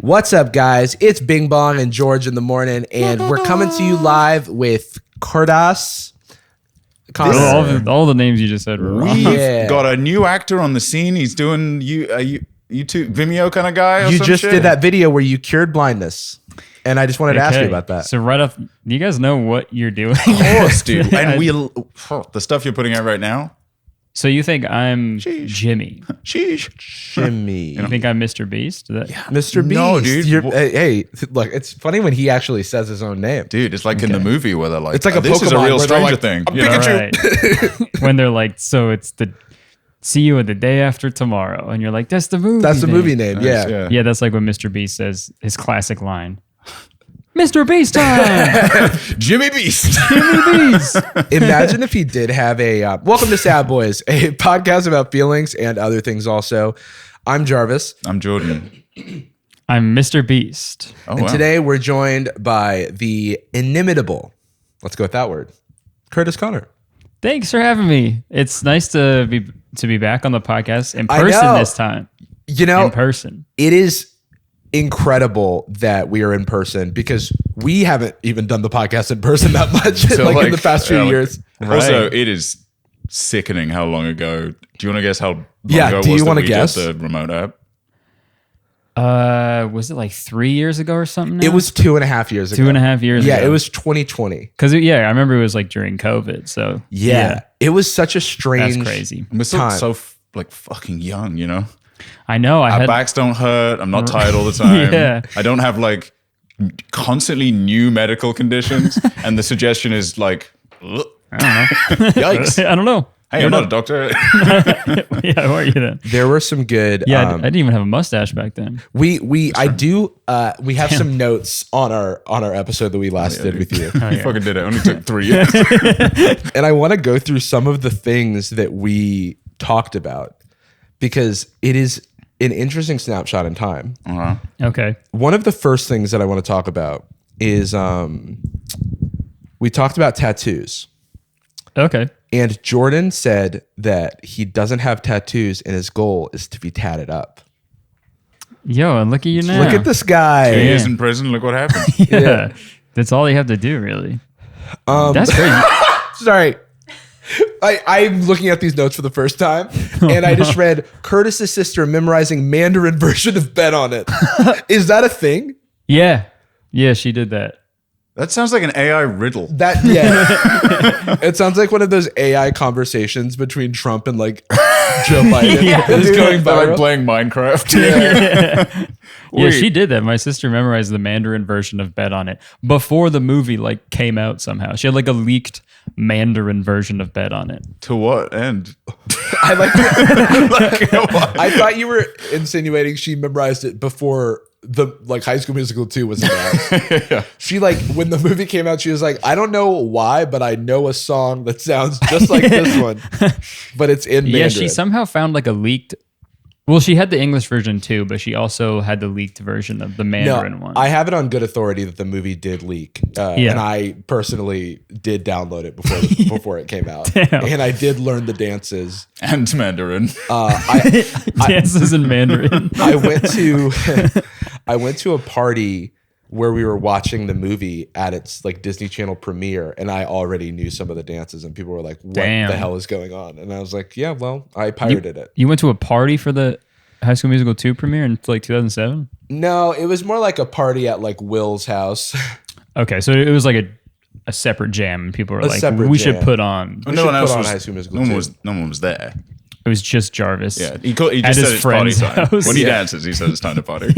What's up, guys? It's Bing Bong and George in the morning, and we're coming to you live with Kurtis. All the names you just said were wrong. We've got a new actor on the scene. He's doing YouTube Vimeo kind of guy. You just did that video where you cured blindness, and I just wanted to ask you about that. So right off, do you guys know what you're doing? Of course, dude. And the stuff you're putting out right now. So you think I'm Jimmy? Sheesh. Jimmy. You think I'm Mr. Beast? Mr. Beast. No, dude. Hey, look, it's funny when he actually says his own name. Dude, it's like in the movie where they're like, it's like a this Pokemon is a real where they're Stranger like, Thing. I'm You know? Pikachu. Right. When they're like, so it's the see you the day after tomorrow. And you're like, that's the movie That's the name. movie name, yeah. Yeah, that's like when Mr. Beast says his classic line. Mr. Beast time! Jimmy Beast. Jimmy Beast! Imagine if he did have a Welcome to Sad Boys, a podcast about feelings and other things also. I'm Jarvis. I'm Jordan. I'm Mr. Beast. Oh, And today we're joined by the inimitable, let's go with that word, Kurtis Connor. Thanks for having me. It's nice to be back on the podcast in person this time. You know, in person. It is incredible that we are in person because we haven't even done the podcast in person that much So in the past few years. Also, it is sickening how long ago. Do you want to guess how long ago do it was you that want to we guess? did the remote app? Was it like 3 years ago or something? Now? It was 2.5 years ago. 2.5 years ago. Yeah, it was 2020. Because, I remember it was like during COVID. So, Yeah. It was such a strange that's crazy. We're still time. so fucking young, you know? I know. Our backs don't hurt. I'm not tired all the time. Yeah. I don't have like constantly new medical conditions. And the suggestion is like, ugh. Yikes. I don't know. Hey, I'm not a doctor. Yeah, who are you then? There were some good. Yeah, I didn't even have a mustache back then. We have some notes on our episode that we last did with you. You fucking did it. Only took 3 years. And I want to go through some of the things that we talked about because it is an interesting snapshot in time. Uh-huh. Okay. One of the first things that I want to talk about is we talked about tattoos. Okay. And Jordan said that he doesn't have tattoos and his goal is to be tatted up. Yo, and look at you now. Look at this guy. 2 years in prison. Look what happened. Yeah. That's all you have to do, really. That's crazy. Sorry. I'm looking at these notes for the first time, and I just read Kurtis' sister memorizing Mandarin version of Bet on It. Is that a thing? Yeah. Yeah, she did that. That sounds like an AI riddle. It sounds like one of those AI conversations between Trump and like Joe Biden. Yeah. It's going They're viral. like playing Minecraft. Yeah, she did that. My sister memorized the Mandarin version of Bet on It before the movie like came out somehow. She had like a leaked Mandarin version of Bet on It. To what end? I like. I thought you were insinuating she memorized it before the like High School Musical 2 was announced. Yeah. She like when the movie came out, she was like, I don't know why, but I know a song that sounds just like this one, but it's in Mandarin. Yeah, she somehow found like a leaked. Well, she had the English version too, but she also had the leaked version of the Mandarin one. I have it on good authority that the movie did leak, and I personally did download it before it came out, and I did learn the dances And Mandarin. Dances in Mandarin. I went to a party where we were watching the movie at its like Disney Channel premiere, and I already knew some of the dances, and people were like, "What the hell is going on?" And I was like, "Yeah, well, I pirated it." You went to a party for the High School Musical 2 premiere in like 2007? No, it was more like a party at like Will's house. Okay, so it was like a separate jam, and people were like, jam. "We should put on." No one else was. High School Musical No one 2. was. No one was there. It was just Jarvis. Yeah, he just At said his it's party friend's time. house. When he Yeah. dances, he says it's time to party.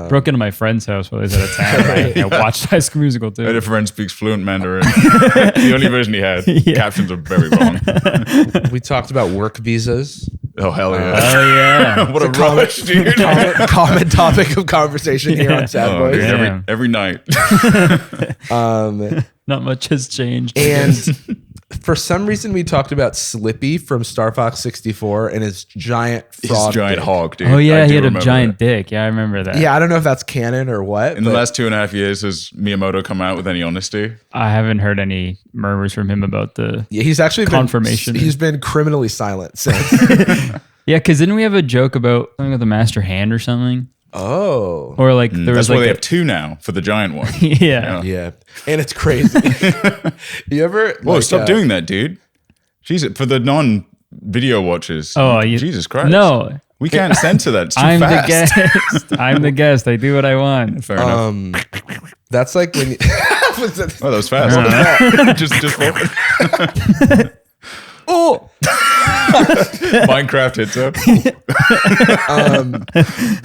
Broke into my friend's house while he was out of town. I watched High School Musical I had a 2. friend speaks fluent Mandarin. The only version he had. Captions are very wrong. We talked about work visas. Oh, hell yeah. Oh yeah. What a rush, dude. Common topic of conversation here on Sad Oh, Boys. dude, Damn. every night. Not much has changed. And for some reason, we talked about Slippy from Star Fox 64 and his giant frog. His giant dick. hog, dude. Oh yeah, I he do had a remember giant that. dick. Yeah, I remember that. Yeah, I don't know if that's canon or what. In the last 2.5 years, has Miyamoto come out with any honesty? I haven't heard any murmurs from him about the. Yeah, he's actually confirmation. He's been criminally silent since. Yeah, because didn't we have a joke about something with the master hand or something? Oh. Or like there That's was why like they have two now for the giant one. yeah. Yeah. And it's crazy. You ever Whoa, stop doing that, dude. Jesus, for the non-video watchers. Oh, Jesus Christ. No. We can't censor that. It's too I'm fast. the guest. I'm the guest. I do what I want. Fair enough. That's like when you, Oh, that was fast. just forward. Oh, Minecraft hits up.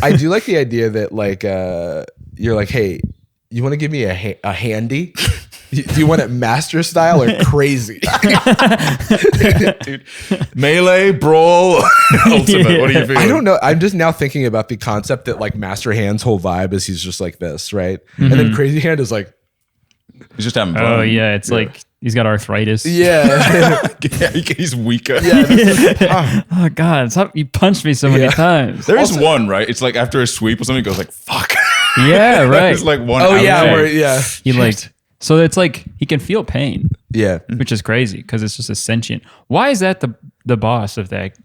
I do like the idea that like you're like, hey, you want to give me a handy? Do you want it master style or crazy? Dude, melee, brawl, ultimate. What are you feeling? I don't know. I'm just now thinking about the concept that like Master Hand's whole vibe is he's just like this, right? And then Crazy Hand is like, He's just having fun. oh yeah. It's like he's got arthritis. yeah. Yeah, he's weaker. Oh God, stop! You punched me so many times. There is one, right? It's like after a sweep or something, he goes like, fuck. Yeah, right. It's like one Oh yeah, Okay. where, yeah. He like so it's like he can feel pain, Yeah. which is crazy because it's just a sentient. Why is that the boss of that?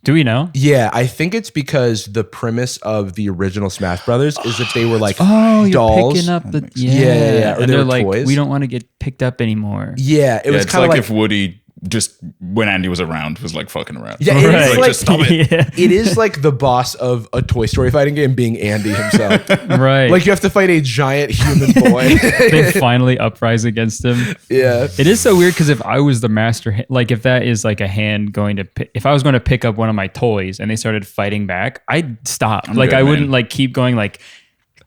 Do we know? Yeah, I think it's because the premise of the original Smash Brothers is that they were like You're dolls. picking up the Yeah, or and they they're were like, toys. we don't want to get picked up anymore. Yeah, it was It's kind of like, like if Woody just, when Andy was around, was like fucking around. yeah, it Right. is Like, like just stop it. Yeah. it is like the boss of a Toy Story fighting game being Andy himself. Right. Like you have to fight a giant human boy. they finally uprise against him. Yeah. It is so weird because if I was the master, like if that is like a hand going to, if I was going to pick up one of my toys and they started fighting back, I'd stop. Like good, I wouldn't man. like keep going like,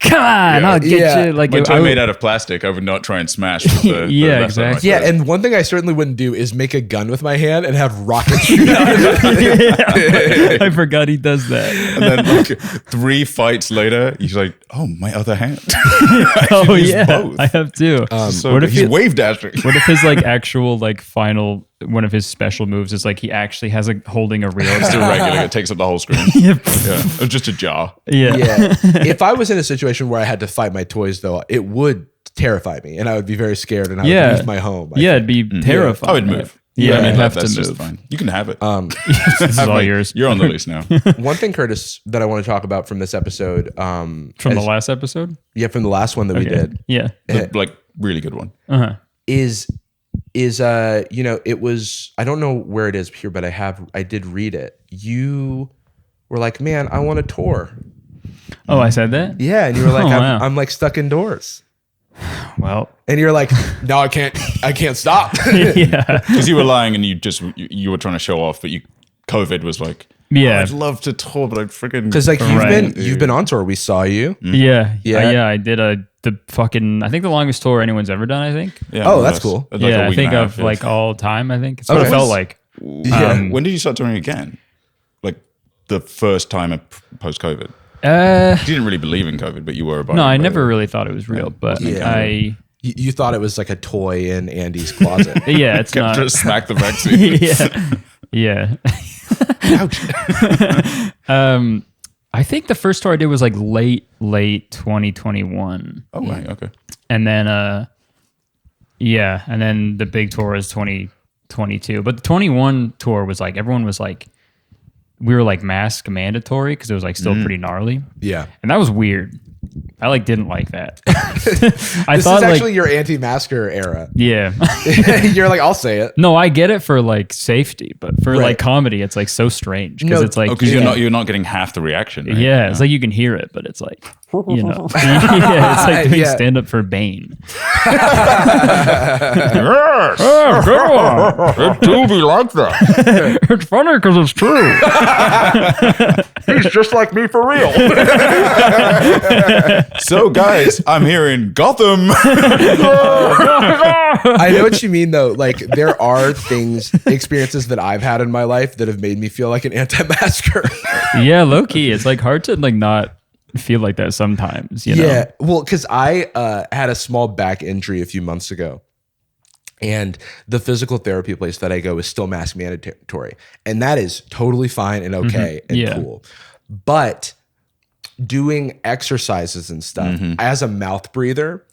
come on, I'll get Yeah. you. Like My I toy would- made out of plastic, I would not try and smash with the Yeah, left side of my exactly. Yeah, fist. and one thing I certainly wouldn't do is make a gun with my hand and have rockets shoot out of it. I forgot he does that. And then like 3 fights later, he's like, oh, my other hand. Oh use yeah, both. I have too. So what if he's he- wave dashing. What if his like actual like final one of his special moves is like he actually has a holding a real It's still regular. It takes up the whole screen. yeah. Yeah, it's just a jar. Yeah. Yeah. If I was in a situation where I had to fight my toys, though, it would terrify me, and I would be very scared, and I would Yeah. leave my home. I Yeah, think. it'd be terrifying. I would move. Yeah, I mean, you'd have that's to just move. fine. You can have it. This is all yours. You're on the loose now. One thing, Curtis, that I want to talk about from this episode, From the last episode? from the last one that we did, Yeah. The, like, really good one. Uh-huh. is you know, it was, I don't know where it is here, but I did read it. You were like, man, I want a tour. Oh, I said that? Yeah, and you were like, Oh, wow. I'm like stuck indoors, Well, and you're like, no, I can't stop. yeah. Because you were lying and you were trying to show off, but COVID was like, Yeah. I'd love to tour, but I freaking Because like Right. you've been on tour. We saw you. Yeah. Yeah. Yeah. I did the fucking, I think the longest tour anyone's ever done, I think. Yeah, Oh, more or that's less. cool. Like a yeah. I week think and a of half, like yeah. all time, I think. It's what Okay. it felt like. Yeah. When did you start touring again? Like the first time post COVID. You didn't really believe in COVID, but you were about No, it, I but- never really thought it was real, but Yeah. You thought it was like a toy in Andy's closet. yeah, it's kept not. trying to smack the vaccine. yeah. Ouch. I think the first tour I did was like late 2021. Oh, right, okay. And then and then the big tour was 2022. But the 21 tour was like everyone was like we were like mask mandatory because it was like still pretty gnarly. Yeah. And that was weird. I like didn't like that. I This thought is actually like your anti-masker era. yeah. You're like, I'll say it. No, I get it for like safety, but for Right. like comedy, it's like so strange because No, it's like Oh, because you're not getting half the reaction. Right? yeah, it's like you can hear it, but it's like you know, yeah, it's like doing Yeah. stand up for Bane. Yes. Oh, good one. It do be like that. It's funny because it's true. He's just like me for real. So, guys, I'm here in Gotham. I know what you mean, though. Like, there are experiences that I've had in my life that have made me feel like an anti-masker. Yeah, low key, it's like hard to like not feel like that sometimes. You know? Yeah. Well, because I had a small back injury a few months ago. And the physical therapy place that I go is still mask mandatory. And that is totally fine and okay and Yeah. cool. But doing exercises and stuff as a mouth breather,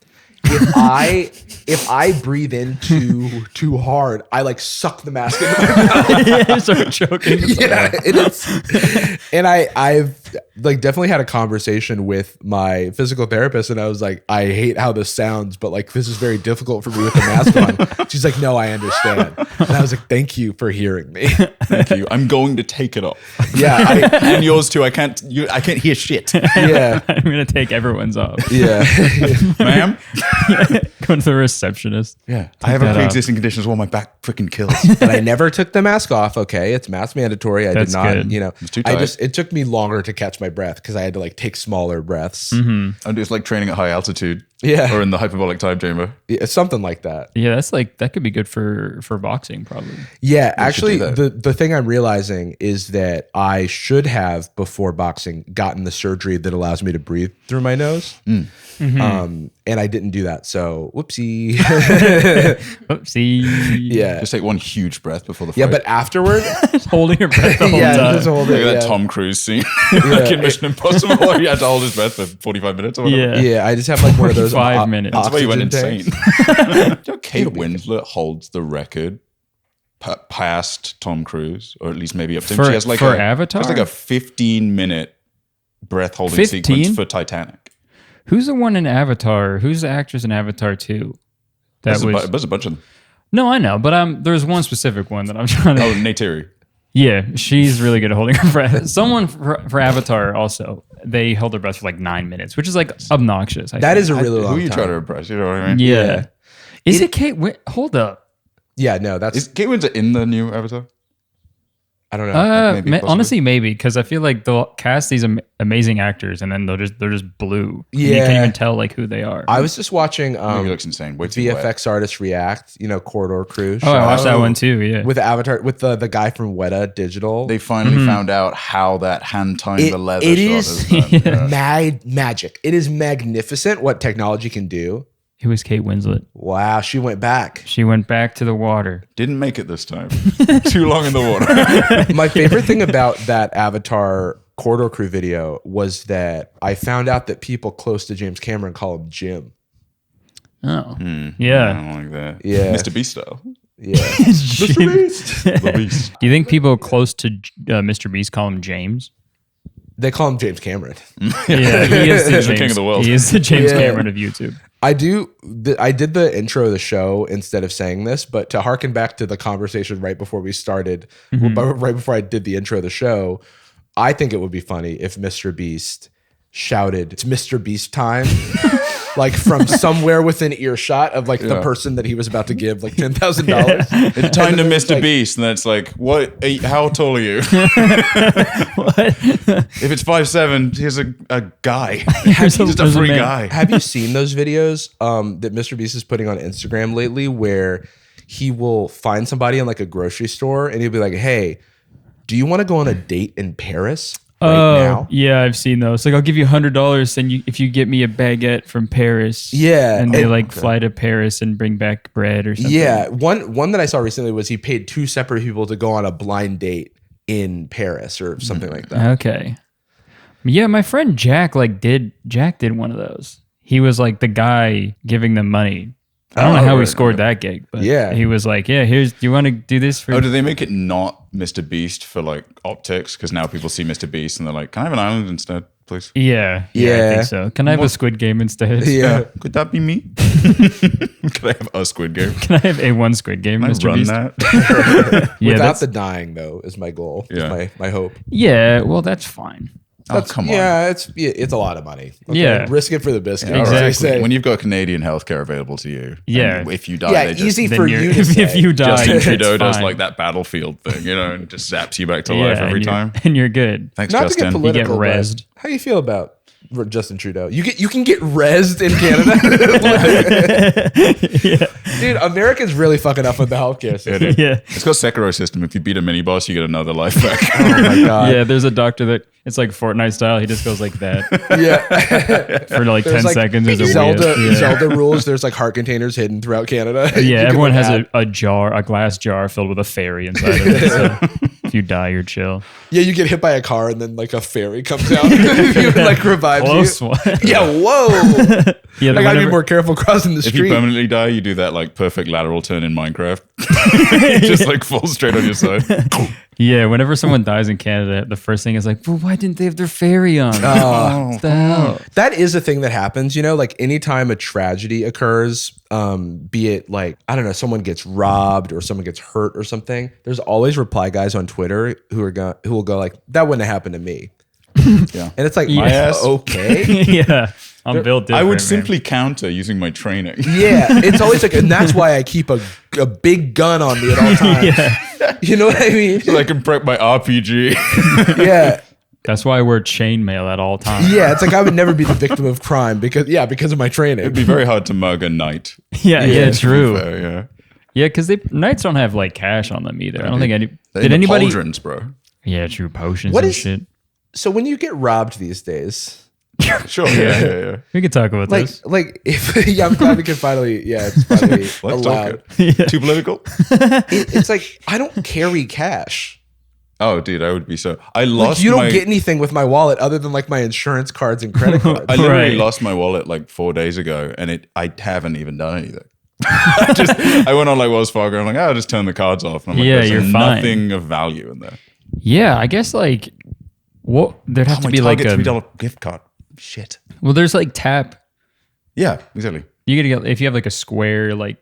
if I breathe in too hard, I like suck the mask into my mouth. Start choking. Yeah, and I've like definitely had a conversation with my physical therapist, and I was like, I hate how this sounds, but like this is very difficult for me with the mask on. She's like, no, I understand. And I was like, thank you for hearing me. Thank you. I'm going to take it off. Yeah, And yours too. I can't hear shit. yeah, I'm gonna take everyone's off. yeah. Ma'am? Going to the receptionist. Yeah. I have a that pre-existing condition as well. My back freaking kills. But I never took the mask off. Okay, it's mask mandatory. I That's did not. good. You know, too I tight. just it took me longer to catch my breath because I had to like take smaller breaths. And it's like training at high altitude. Yeah. Or in the hyperbolic time chamber. Yeah, something like that. Yeah, that's like that could be good for boxing probably. Yeah, actually, do the thing I'm realizing is that I should have before boxing gotten the surgery that allows me to breathe through my nose, and I didn't do that. So whoopsie. Oopsie. Yeah, Just take one huge breath before the fight. yeah, but afterward, Just holding your breath the whole yeah, time. just hold Like it. that Yeah. Tom Cruise scene, like in Mission Impossible, where he had to hold his breath for 45 minutes or whatever. Yeah. Yeah, I just have like one of those 45 minutes. That's why he went oxygen insane. tanks. You know, Kate Winslet holds the record past Tom Cruise, or at least maybe up to him. For- She has like for a, Avatar? She has like a 15-minute breath holding 15? sequence for Titanic. Who's the one in Avatar? Who's the actress in Avatar 2? That There's a bunch of them. No, I know, but there's one specific one that I'm trying to. Oh, Neytiri. Yeah, she's really good at holding her breath. Someone for Avatar also, they held their breath for like 9 minutes, which is like obnoxious. I That think. is a really long Who are you time. trying to impress? You know what I mean? Yeah. Is it Kate? Hold up. Yeah, no, that's Is Kate Winslet in the new Avatar? I don't know. maybe, possibly. Honestly, maybe because I feel like they'll cast these amazing actors and then they're just blue. And you Yeah. can't even tell like who they are. I was just watching He looks insane. Way too wet. VFX artists react. You know, Corridor Crew. I watched that Oh. one too. Yeah. with Avatar with the guy from Weta Digital. They finally found out how that hand tying the leather it shot is is done. Yeah. magic. It is magnificent what technology can do. It was Kate Winslet. Wow, she went back. She went back to the water. Didn't make it this time. Too long in the water. My favorite thing about that Avatar Corridor Crew video was that I found out that people close to James Cameron call him Jim. Oh. I Yeah. don't like that. Yeah. Mr. Beast style. Yeah. Mr. Beast. The Beast. Do you think people close to Mr. Beast call him James? They call him James Cameron. Yeah, he is the, He's James, the king of the world. He is the James Yeah. Cameron of YouTube. I did the intro of the show instead of saying this, but to harken back to the conversation right before we started, right before I did the intro of the show, I think it would be funny if Mr. Beast shouted, "It's Mr. Beast time." Like from somewhere within earshot of like the person that he was about to give like $10,000. It's time to then Mr. like- Beast. And then it's like, what? How tall are you? What? If it's 5'7", here's a guy. Here's Just a there's free man. guy. Have you seen those videos that Mr. Beast is putting on Instagram lately where he will find somebody in like a grocery store and he'll be like, "Hey, do you want to go on a date in Paris right now?" yeah, I've seen those. Like, I'll give you $100 and if you get me a baguette from Paris. Yeah, and they and- like fly to Paris and bring back bread or something. Yeah, one that I saw recently was he paid two separate people to go on a blind date in Paris or something like that. Okay. Yeah, my friend Jack did one of those. He was like the guy giving them money. I don't know how he right. scored that gig, but Yeah. he was like, "Yeah, do you want to do this for?" Oh, do they make it not Mr. Beast for like optics? Because now people see Mr. Beast and they're like, can I have an island instead, please? yeah, I Yeah. think so. Can I have a Squid Game instead? Yeah. Could that be me? Could I have a Squid Game? Can I have a one Squid Game, Can I Mr. run Beast? that? Yeah, Without that's, the dying though is my goal. Yeah. Is my hope. yeah. Well, that's fine. Oh, come on. Yeah, it's a lot of money. Okay, Yeah. risk it for the biscuit. All as Exactly. they say. When you've got Canadian healthcare available to you. Yeah. and if you die, Yeah, they just, easy Then for you're- you to if say. you die, Justin it's Trudeau does fine. like that battlefield thing, you know, and just zaps you back to Yeah, life every and you're- time. and you're good. Thanks, Not Justin. to get political, You get but rezzed. how do you feel about Justin Trudeau? You can get rezzed in Canada. Dude, America's really fucking up with the healthcare system. Yeah, It's got Sekiro system. If you beat a mini boss, you get another life back. Oh my god. yeah. There's a doctor that it's like Fortnite style. He just goes like that Yeah. for like 10 There's like seconds. There's a Zelda whiz. Yeah. Zelda rules. There's like heart containers hidden throughout Canada. You Yeah, can, everyone like, has add- a glass jar filled with a fairy inside of it. So if you die, you're chill. Yeah, you get hit by a car and then like a fairy comes out and like revives Close you. one. Yeah, whoa. Yeah, I gotta be more careful crossing the If you street. permanently die, you do that like perfect lateral turn in Minecraft. Just like fall straight on your side. Yeah, whenever someone dies in Canada, the first thing is like, well, why didn't they have their ferry on? What the hell? That is a thing that happens, like anytime a tragedy occurs, be it like, I don't know, someone gets robbed or someone gets hurt or something, there's always reply guys on Twitter who will go like, that wouldn't have happened to me. Yeah. And it's like, My ass. okay. Yeah, I'm built different. I would man. simply counter using my training. Yeah. It's always like, and that's why I keep a big gun on me at all times. Yeah, You know what I mean? So I can prep my RPG. Yeah. that's why I wear chainmail at all times. Yeah. It's like I would never be the victim of crime because of my training. It'd be very hard to mug a knight. Yeah, true. Fair, yeah. Yeah, because knights don't have like cash on them either. I don't think any. They're Did in the anybody? pauldrons, bro. Yeah, true. Potions What and is- shit. So when you get robbed these days, Sure. Yeah. We can talk about this. like if I'm glad we can finally, it's finally Let's allowed. talk it. Too political? It's like I don't carry cash. Oh, dude, I would be so. I Like lost you don't my. get anything with my wallet other than like my insurance cards and credit cards. I literally Right. lost my wallet like 4 days ago, and I haven't even done anything. I went on like Wells Fargo. I'm like, I'll just turn the cards off. And I'm like, Yeah, there's you're fine. nothing of value in there. Yeah, I guess like what there'd have to my be like Target a $3 gift card. Shit. well, there's like tap. Yeah, exactly. You gotta get if you have like a Square like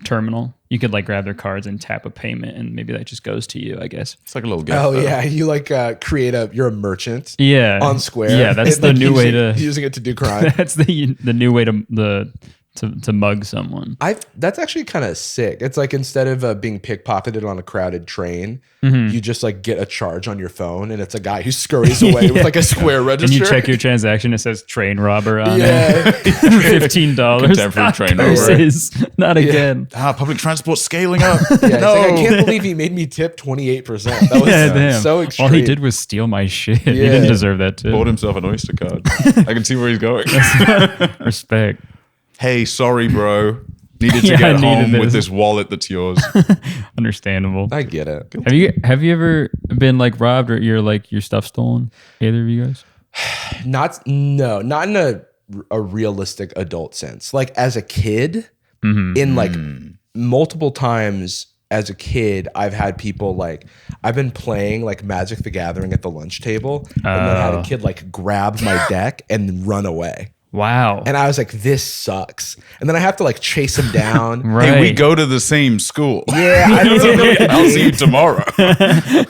terminal, you could like grab their cards and tap a payment, and maybe that just goes to you. I guess. It's like a little gift. Oh though. yeah, you like you're a merchant Yeah. on Square. Yeah, that's And, the like, new way using- to. using it to do crime. That's the new way to mug someone. That's actually kind of sick. It's like instead of being pickpocketed on a crowded train, Mm-hmm. you just like get a charge on your phone, and it's a guy who scurries away with like a Square register. And you check your transaction, it says train robber on it. yeah. $15. Contemporary Not train robbery. curses. Not again. Public transport scaling up. Yeah, it's no. like, I can't believe he made me tip 28%. That was Yeah, damn. so extreme. All he did was steal my shit. He Yeah. didn't deserve that tip. Bought himself an Oyster card. I can see where he's going. Respect. Hey, sorry, bro. Needed to Yeah, I get needed home with this. this wallet that's yours. Understandable. I get it. Have you ever been like robbed or your stuff stolen? Either of you guys? Not in a realistic adult sense. Like as a kid, in like multiple times as a kid, I've had people like I've been playing like Magic the Gathering at the lunch table, and then had a kid like grab my deck and run away. Wow. And I was like, this sucks. And then I have to like chase him down. Right. Hey, we go to the same school. Yeah, I don't know. I'll see you tomorrow.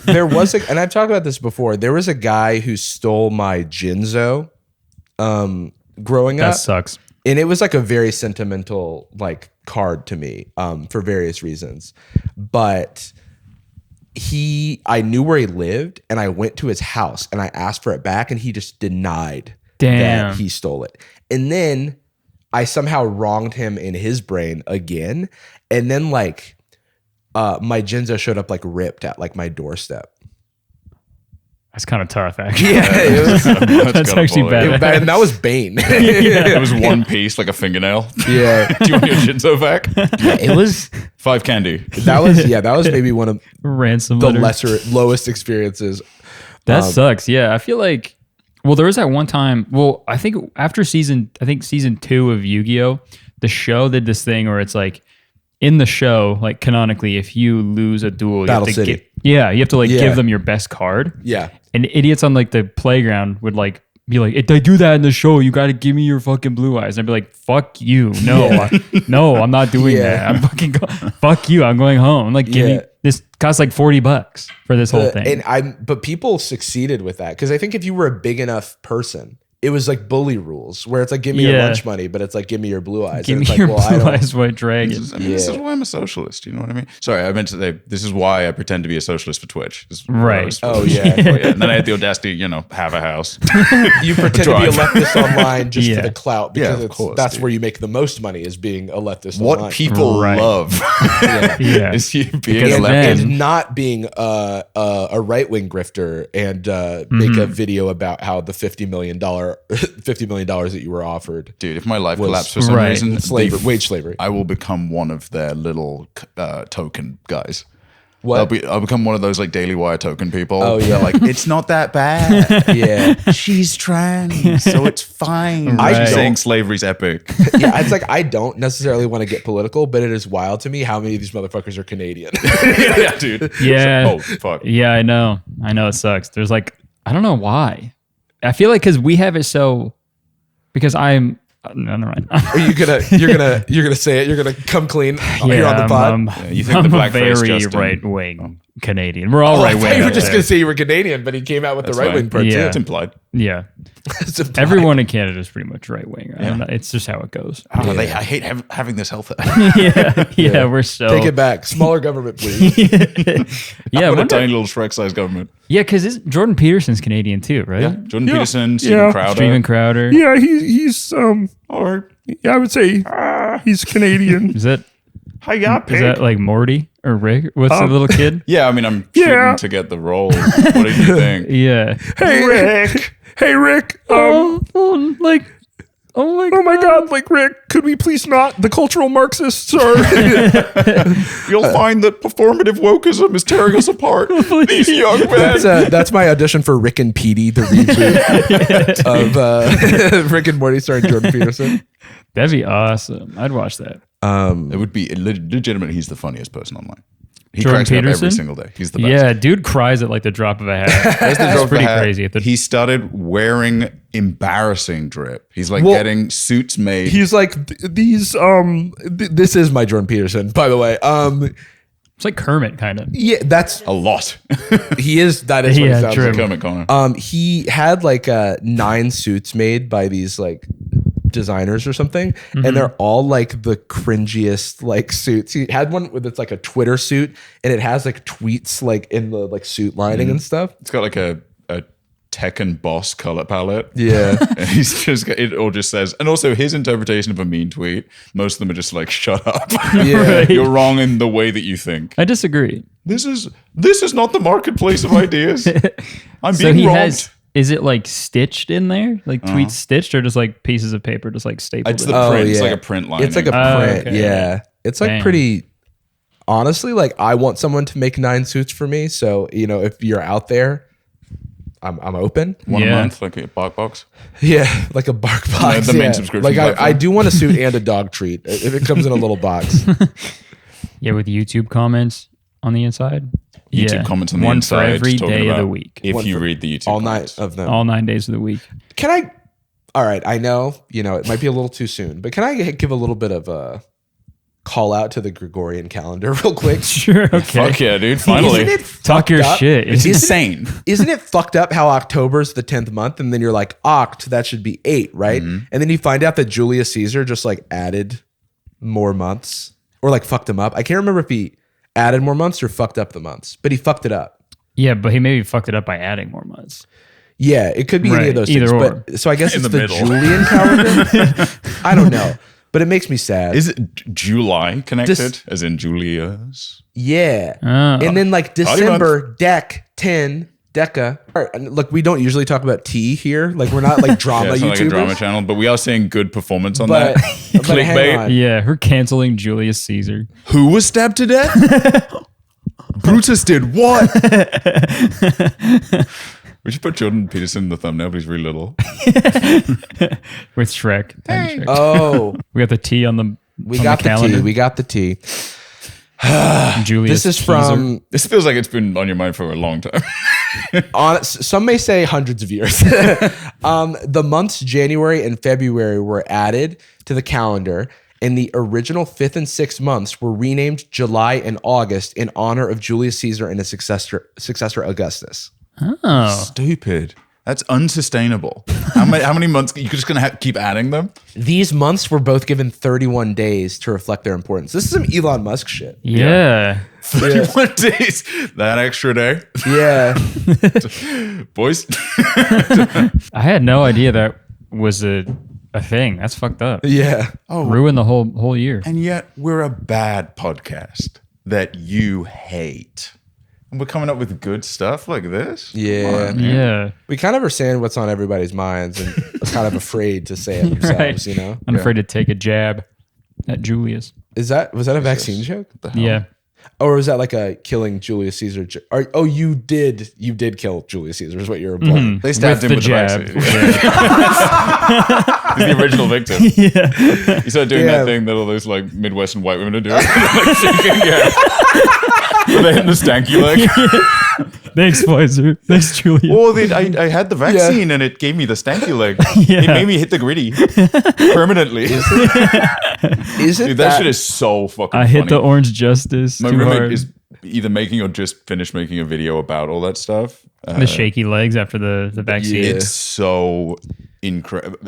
There was and I've talked about this before. There was a guy who stole my Jinzo growing That up. sucks. And it was like a very sentimental like card to me for various reasons. But I knew where he lived, and I went to his house and I asked for it back, and he just denied Damn. that he stole it. And then I somehow wronged him in his brain again. And then like my Jinzo showed up like ripped at like my doorstep. That's kind of tough, actually. Yeah, it was, That's gotta actually fall bad. and that was Bane. It was one piece, like a fingernail. Yeah. Do you want your Jinzo back? It was 5 candy. that was maybe one of Ransom the letter. lowest experiences. That sucks. Yeah, I feel like. Well, there was that one time. Well, I think after season 2 of Yu-Gi-Oh, the show did this thing where it's like in the show, like canonically, if you lose a duel, Battle you have to City. you have to like Yeah. give them your best card. Yeah. And idiots on like the playground would like be like, if they do that in the show, you got to give me your fucking blue eyes. And I'd be like, fuck you. No, no, I'm not doing Yeah. that. I'm fucking, fuck you. I'm going home. Like, give Yeah. me, this costs like $40 for this whole thing. But people succeeded with that because I think if you were a big enough person, it was like bully rules where it's like give me your Yeah. lunch money, but it's like give me your blue eyes. Give And me it's like, your well, I blue don't. eyes white dragon. This is why I'm a socialist. You know what I mean? Sorry, I meant to say this is why I pretend to be a socialist for Twitch. This is what I Right. was- Oh yeah. And then I had the audacity, have a house. You pretend to be a Drive. leftist online just Yeah. for the clout Yeah, because of course, that's dude. where you make the most money is being a leftist What online. people Right. love Yeah. is you being Because a then- leftist. and not being a right wing grifter and make a video about how the $50 million that you were offered Dude, if my life was- collapsed for some Right. reason, wage slavery. I will become one of their little token guys. What? I'll become one of those like Daily Wire token people. Oh, yeah. They're like, it's not that bad. Yeah. She's trans, so it's fine. Right. I'm saying slavery's epic. Yeah, it's like I don't necessarily want to get political, but it is wild to me how many of these motherfuckers are Canadian. Yeah, dude. Yeah. Oh, fuck. Yeah, I know it sucks. There's like, I don't know why. I feel like because we have it so, because I'm, no, never mind. Are you you're gonna say it? You're gonna come clean here on the pod? You think I'm the a blackface very Justin- right-wing Canadian. We're all Oh, I right-wing. thought you were out just there. gonna say you were Canadian, but he came out with the right wing part Yeah. It's implied. Yeah. It's implied. Everyone in Canada is pretty much right-wing. I don't know. It's just how it goes. I hate having this health. Yeah, we're so... Take it back. Smaller government, please. Yeah, What a wonder- tiny little Shrek-sized government. yeah, because Jordan Peterson's Canadian too, right? Yeah. Jordan Peterson, Steven Crowder. Steven Crowder. Yeah, he's All right. yeah, I would say he's Canadian. Is that Hiya, is that like Morty or Rick? What's the little kid? Yeah, I mean, I'm Yeah. shooting to get the role. What did you think? Yeah. Hey Rick. Hey Rick. Oh my Oh my God, like Rick, could we please not? The cultural Marxists are. You'll find that performative wokeism is tearing us apart. These young men. That's my audition for Rick and Petey, the reboot of Rick and Morty starring Jordan Peterson. That'd be awesome. I'd watch that. It would be legitimate. He's the funniest person online. He Jordan cracks me up Peterson? every single day. He's the best. Yeah, dude cries at like the drop of a hat. That's the drop of a pretty hat. crazy. He started wearing embarrassing drip. He's like Well, getting suits made. He's like these. This is my Jordan Peterson, by the way. It's like Kermit, kind of. Yeah, that's a lot. he is. That is what Yeah, he sounds true. like. Kermit Connor. He had like 9 suits made by these like designers or something, and they're all like the cringiest like suits. He had one with it's like a Twitter suit, and it has like tweets like in the like suit lining and stuff. It's got like a Tekken boss color palette. Yeah. And he's just it all just says, and also his interpretation of a mean tweet, most of them are just like, shut up. Yeah. You're wrong in the way that you think. I disagree. This is not the marketplace of ideas. I'm So being he wronged. has. Is it like stitched in there, like tweets stitched, or just like pieces of paper, just like stapled? It's in? the print. It's yeah. like a print line. It's like a Oh, print. okay. Yeah. It's like Damn. pretty honestly, like I want someone to make 9 suits for me. So, if you're out there, I'm open. one Yeah. a month, like a bark box. Yeah, like a bark box. the main yeah. subscription Like I platform. do want a suit and a dog treat if it comes in a little box. Yeah, with YouTube comments on the inside. YouTube comments on the one inside, for every talking day of the about week, If One you for read the YouTube All comments. 9 of them. all 9 days of the week. Can I? All right, I know, it might be a little too soon, but can I give a little bit of a call out to the Gregorian calendar real quick? Sure. Okay. Fuck yeah, dude! Finally, Isn't it Talk your fucked up? shit. it's It's insane. Isn't it fucked up how October's the 10th month and then you're like, Oct, that should be 8, right? And then you find out that Julius Caesar just like added more months or like fucked them up. I can't remember if he added more months or fucked up the months, but he fucked it up. yeah, but he maybe fucked it up by adding more months. Yeah, it could be any Right, of those either things. or. But so I guess In it's the the middle. Julian calendar. I don't know, but it makes me sad. Is it July connected, Dis- as in Julius? Yeah. Oh. And then like Howdy, December, Dec, 10, Deca. All right, and look, we don't usually talk about tea here. Like we're not like drama Yeah, it's not like a YouTubers. drama channel, but we are seeing good performance on but, that. but hang Clickbait. on. Yeah, her canceling Julius Caesar. Who was stabbed to death? Brutus did what? We should put Jordan Peterson in the thumbnail, but he's really little. With Shrek. Tiny Shrek. Oh, We got the T on the we on got the the calendar. tea. We got the tea. Julius This is Caesar. from This feels like it's been on your mind for a long time. some may say hundreds of years. The months January and February were added to the calendar, and the original 5th and 6th months were renamed July and August in honor of Julius Caesar and his successor Augustus. Oh. Stupid. That's unsustainable. How many months? You're just going to keep adding them? These months were both given 31 days to reflect their importance. This is some Elon Musk shit. Yeah. 31 days. That extra day. Yeah. Boys. I had no idea that was a thing. That's fucked up. Yeah. Ruined the whole year. And yet we're a bad podcast that you hate. And we're coming up with good stuff like this? Yeah. Come on, man. Yeah. We kind of are saying what's on everybody's minds and are kind of afraid to say it themselves, Right. I'm afraid to take a jab at Julius. Was that a vaccine joke? What the hell? Yeah. Or was that like a killing Julius Caesar? You did kill Julius Caesar is what you're implying. They stabbed him with the jab. vaccine. He's the original victim. Yeah. He started doing that thing that all those like Midwestern white women are doing. Like shaking, They're hitting the stanky leg. Thanks, Pfizer. Thanks, Julia. Well, I had the vaccine and it gave me the stanky leg. Yeah. It made me hit the gritty permanently. Is it Dude, that shit is so fucking I funny. hit the orange justice. My too roommate hard. is either making or just finished making a video about all that stuff. The shaky legs after the vaccine. It's so incredible.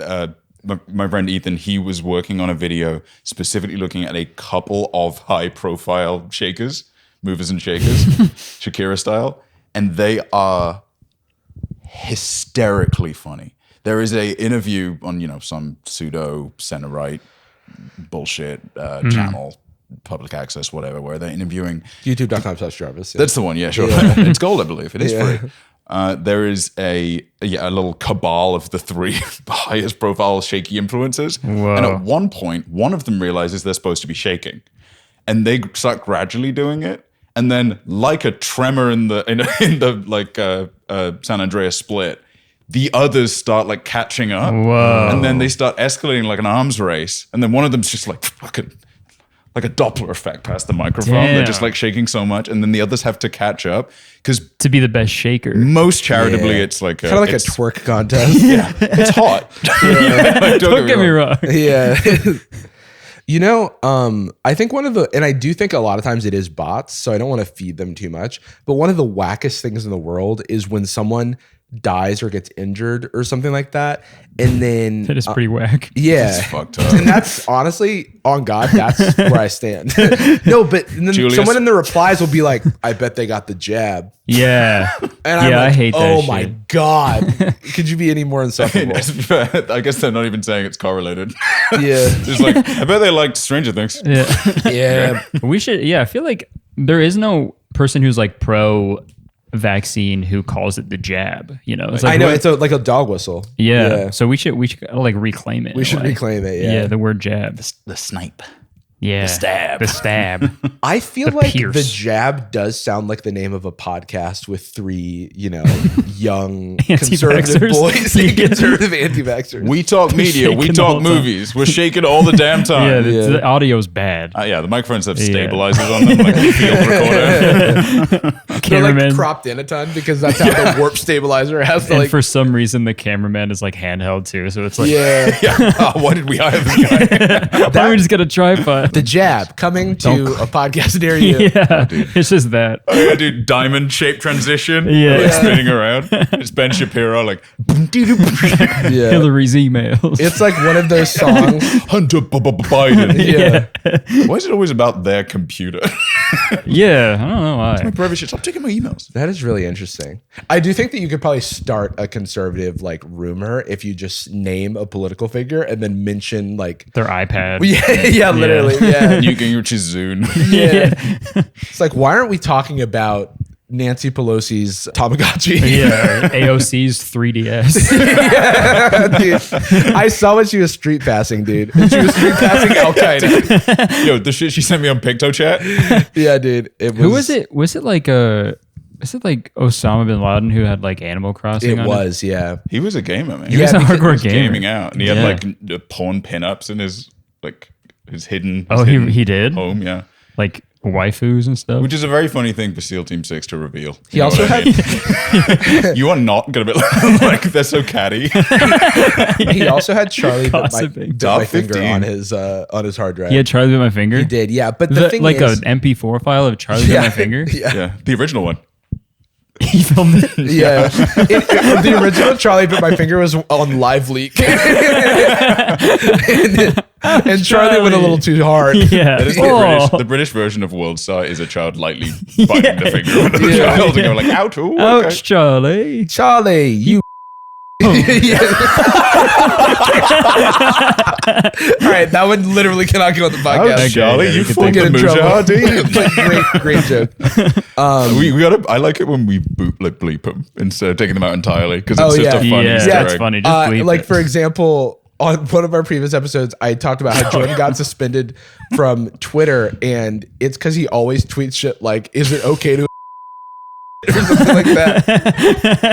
My friend Ethan, he was working on a video specifically looking at a couple of high-profile movers and shakers, Shakira style, and they are hysterically funny. There is a interview on some pseudo center-right bullshit channel, public access, whatever, where they're interviewing YouTube.com/jarvis. That's the one, yeah, sure. It's gold, I believe. It is free. There is a little cabal of the three highest profile shaky influencers. Whoa. And at one point, one of them realizes they're supposed to be shaking. And they start gradually doing it. And then, like a tremor in the San Andreas split, the others start like catching up. Whoa. And then they start escalating like an arms race. And then one of them's just like fucking like a Doppler effect past the microphone. Damn. They're just like shaking so much. And then the others have to catch up. Because To be the best shaker. most charitably, it's like kind of like a twerk contest. Yeah, it's hot. Like, Don't get me wrong. Yeah. I think and I do think a lot of times it is bots, so I don't want to feed them too much. But one of the wackest things in the world is when someone dies or gets injured or something like that. And then That is pretty whack. yeah, It's fucked up. and that's honestly on God, that's where I stand. No, but then Julius. someone in the replies will be like, I bet they got the jab. Yeah. And I'm Yeah, like, I hate that oh shit. my God. Could you be any more insufferable? I guess they're not even saying it's correlated. Yeah. Just like, I bet they liked Stranger Things. Yeah. Yeah. We should, I feel like there is no person who's like pro vaccine who calls it the jab. It's like I know, it's like a dog whistle. Yeah. So we should like reclaim it. We should reclaim it. Yeah, the word jab. The snipe. Yeah. The stab. The stab. I feel The like Pierce. the jab does sound like the name of a podcast with three, young conservative Anti-vaxxers. boys, conservative anti-vaxxers. We talk media. We shaking all talk the time. movies. We're shaking all the damn Yeah, time. the audio's bad. The microphones have stabilizers on them, like a field recorder. They're Cameraman. like cropped in a ton because that's how the warp stabilizer has to And like. for some reason, the cameraman is like handheld too. So it's like, Yeah, Why did we hire this guy? why don't we just get a tripod? the jab coming to a podcast near you. Yeah, it's just that. I do diamond-shaped transition. Yeah. Like spinning around. It's Ben Shapiro, like, Yeah. Hillary's emails. It's like one of those songs. Hunter Biden. Yeah. Why is it always about their computer? Yeah, I don't know why. Private shit. Stop taking my emails. That is really interesting. I do think that you could probably start a conservative like rumor if you just name a political figure and then mention like Their iPad. yeah, literally. Yeah. Newt Gingrich's Zune. Yeah. It's like, why aren't we talking about Nancy Pelosi's Tamagotchi? Yeah, AOC's 3DS. Yeah, dude. I saw when she was street passing, dude. And she was street passing Al Qaeda. Yo, the shit she sent me on PictoChat. Yeah, dude. Who was it? Was it like Osama bin Laden who had like Animal Crossing? It on was, yeah. He was a gamer, man. He was a because hardcore He was gamer. gaming out, and he had like porn pinups in his hidden. Oh, hidden he did? home, yeah. Like waifus and stuff. Which is a very funny thing for SEAL Team 6 to reveal. He also had You are not gonna be like they're so catty. he also had Charlie bit my Gossiping. finger 15. on his hard drive. He had Charlie bit my finger. He did, yeah. But the thing like is, an MP4 file of Charlie bit my finger. Yeah. Yeah, the original one. He filmed it. Yeah. The original Charlie Bit My Finger was on Live Leak. and Charlie went a little too hard. Yeah. That is Oh. the British version of World Star is a child lightly biting the finger of another Yeah. child and going like, ouch, ooh, Ouch, okay. Charlie. Charlie, you. Yeah. All right, that one literally cannot go on the podcast. Ouch, Charlie, yeah, you you can fucking Get in trouble. mujahideen. Great joke. We gotta. I like it when we bleep them instead of taking them out entirely because it's Oh, just yeah. a funny Yeah, Easter that's egg. funny. Just bleep Like it. for example, on one of our previous episodes, I talked about how Jordan got suspended from Twitter, and it's because he always tweets shit like, "Is it okay to?" or something like that.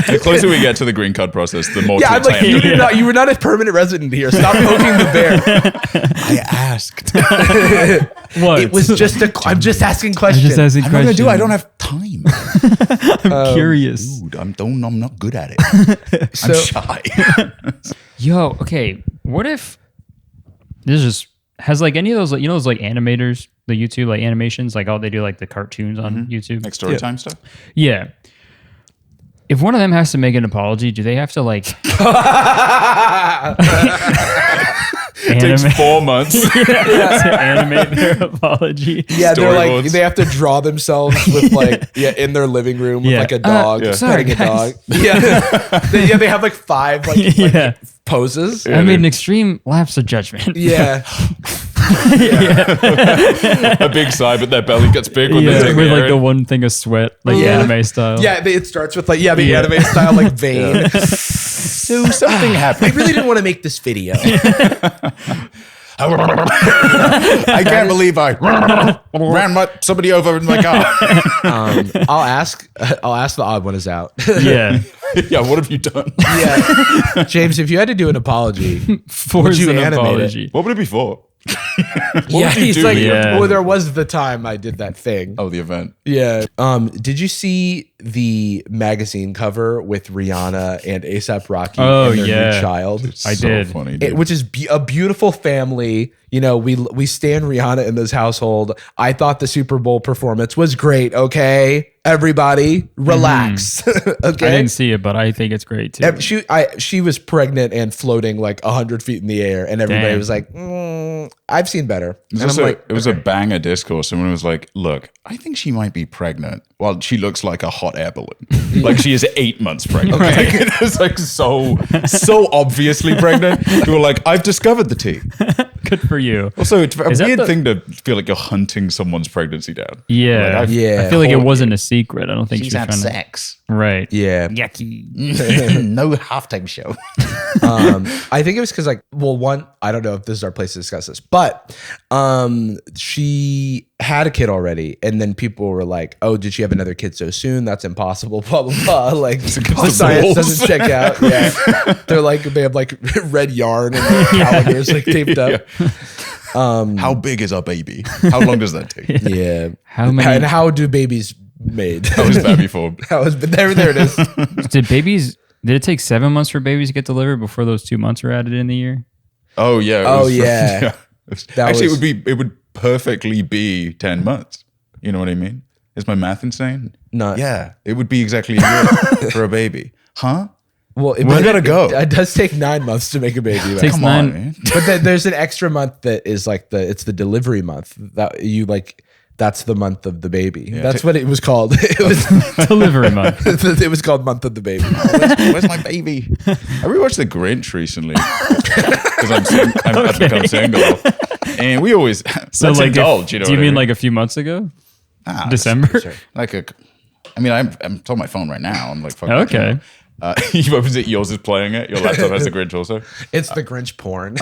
The closer we get to the green card process, the more. Yeah, I'm like, you were not a permanent resident here. Stop poking the bear. I asked. What? It was just I'm just asking questions. I'm not gonna do. I don't have time. I'm curious. Dude, I'm not good at it. I'm shy. Yo, okay. What if this just has like any of those, like, you know, those like animators, the YouTube like animations, like they do like the cartoons on YouTube, Like story time stuff. Yeah. If one of them has to make an apology, do they have to like Takes 4 months. to animate their apology? Yeah, they're like Storyboards. they have to draw themselves with like in their living room with Yeah. like a dog, sorry, petting a dog. guys. Yeah, they have like 5 Yeah. poses. I made an extreme lapse of judgment. Yeah. A big sigh, but their belly gets big when they Yeah, take with the like air the in. one thing of sweat, like Yeah. anime style. Yeah, it starts with like the anime style like vein. So something happened. I really didn't want to make this video. I can't believe I ran somebody over in my car. I'll ask the odd one is out. Yeah. Yeah, what have you done? Yeah, James, if you had to do an apology, Force you an animate it? apology. What would it be for? yeah, would you he's do? like, Yeah. well, there was the time I did that thing. Oh, the event. Yeah. Did you see the magazine cover with Rihanna and A$AP Rocky Oh, and their yeah. new child? I So did. funny, dude. Which is a beautiful family. You know, we stand Rihanna in this household. I thought the Super Bowl performance was great. Okay, everybody, relax. Okay. I didn't see it, but I think it's great too. She was pregnant and floating like 100 feet in the air, and everybody Damn. was like, "I've seen better." And It was a banger discourse. Someone was like, "Look, I think she might be pregnant. Well, she looks like a hot air balloon. Like she is 8 months pregnant. Like, it is like so obviously pregnant." People were like, "I've discovered the tea." Good for you. Also, it's a Is that weird the- thing to feel like you're hunting someone's pregnancy down. Yeah. Like, Yeah. I feel like it wasn't a secret. I don't think she's trying to. sex. Right. yeah. Yucky. No halftime show. I think it was because one, I don't know if this is our place to discuss this, but she had a kid already, and then people were like, "Oh, did she have another kid so soon? That's impossible." Blah blah blah. Like the science rules. doesn't check out. Yeah, they're like they have like red yarn and like, calendars like taped up. How big is our baby? How long does that take? Yeah. How many- And how do babies made? How was that before? How is there it is. Did it take 7 months for babies to get delivered before those 2 months were added in the year? Oh yeah. Oh, yeah. Actually, was- it would perfectly be 10 months. You know what I mean? Is my math insane? No. Yeah, it would be exactly a year for a baby. Huh? Well, We gotta go. It does take 9 months to make a baby. right? Takes Come 9 on, man. But then there's an extra month that is like it's the delivery month that you like. That's the month of the baby. That's what it was called. It was delivery month. it was called month of the baby. Where's my baby? I rewatched The Grinch recently because I've become single, and we always let's indulge. You know, do you what I mean like a few months ago? Ah, December? like a? I mean, I'm on my phone right now. I'm like, fucking Okay. You opens it. Yours is playing it. Your laptop has The Grinch also. It's the Grinch porn.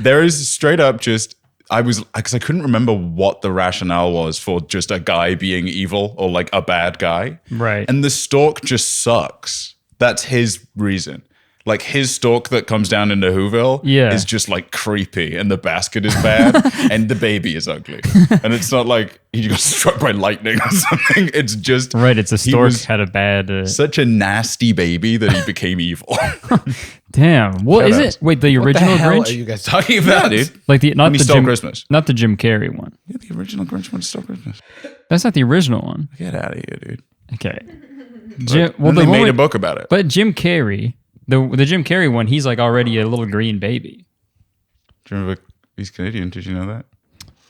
There is straight up just. Because I couldn't remember what the rationale was for just a guy being evil or like a bad guy. Right. And the stork just sucks. That's his reason. Like his stork that comes down into Whoville is just like creepy, and the basket is bad and the baby is ugly. And it's not like he got struck by lightning or something. It's just Right. It's a he stork was had a bad. such a nasty baby that he became evil. Damn. What is Shout it? Wait, the What the original hell Grinch? are you guys talking about? Yeah, dude. Like the not When he the stole Jim Christmas. not the Jim Carrey one. Yeah, the original Grinch went to stole Christmas. That's not the original one. Get out of here, dude. Okay. Well, they made a book about it. But Jim Carrey, the Jim Carrey one, he's like already a little green baby. Do you remember he's Canadian? Did you know that?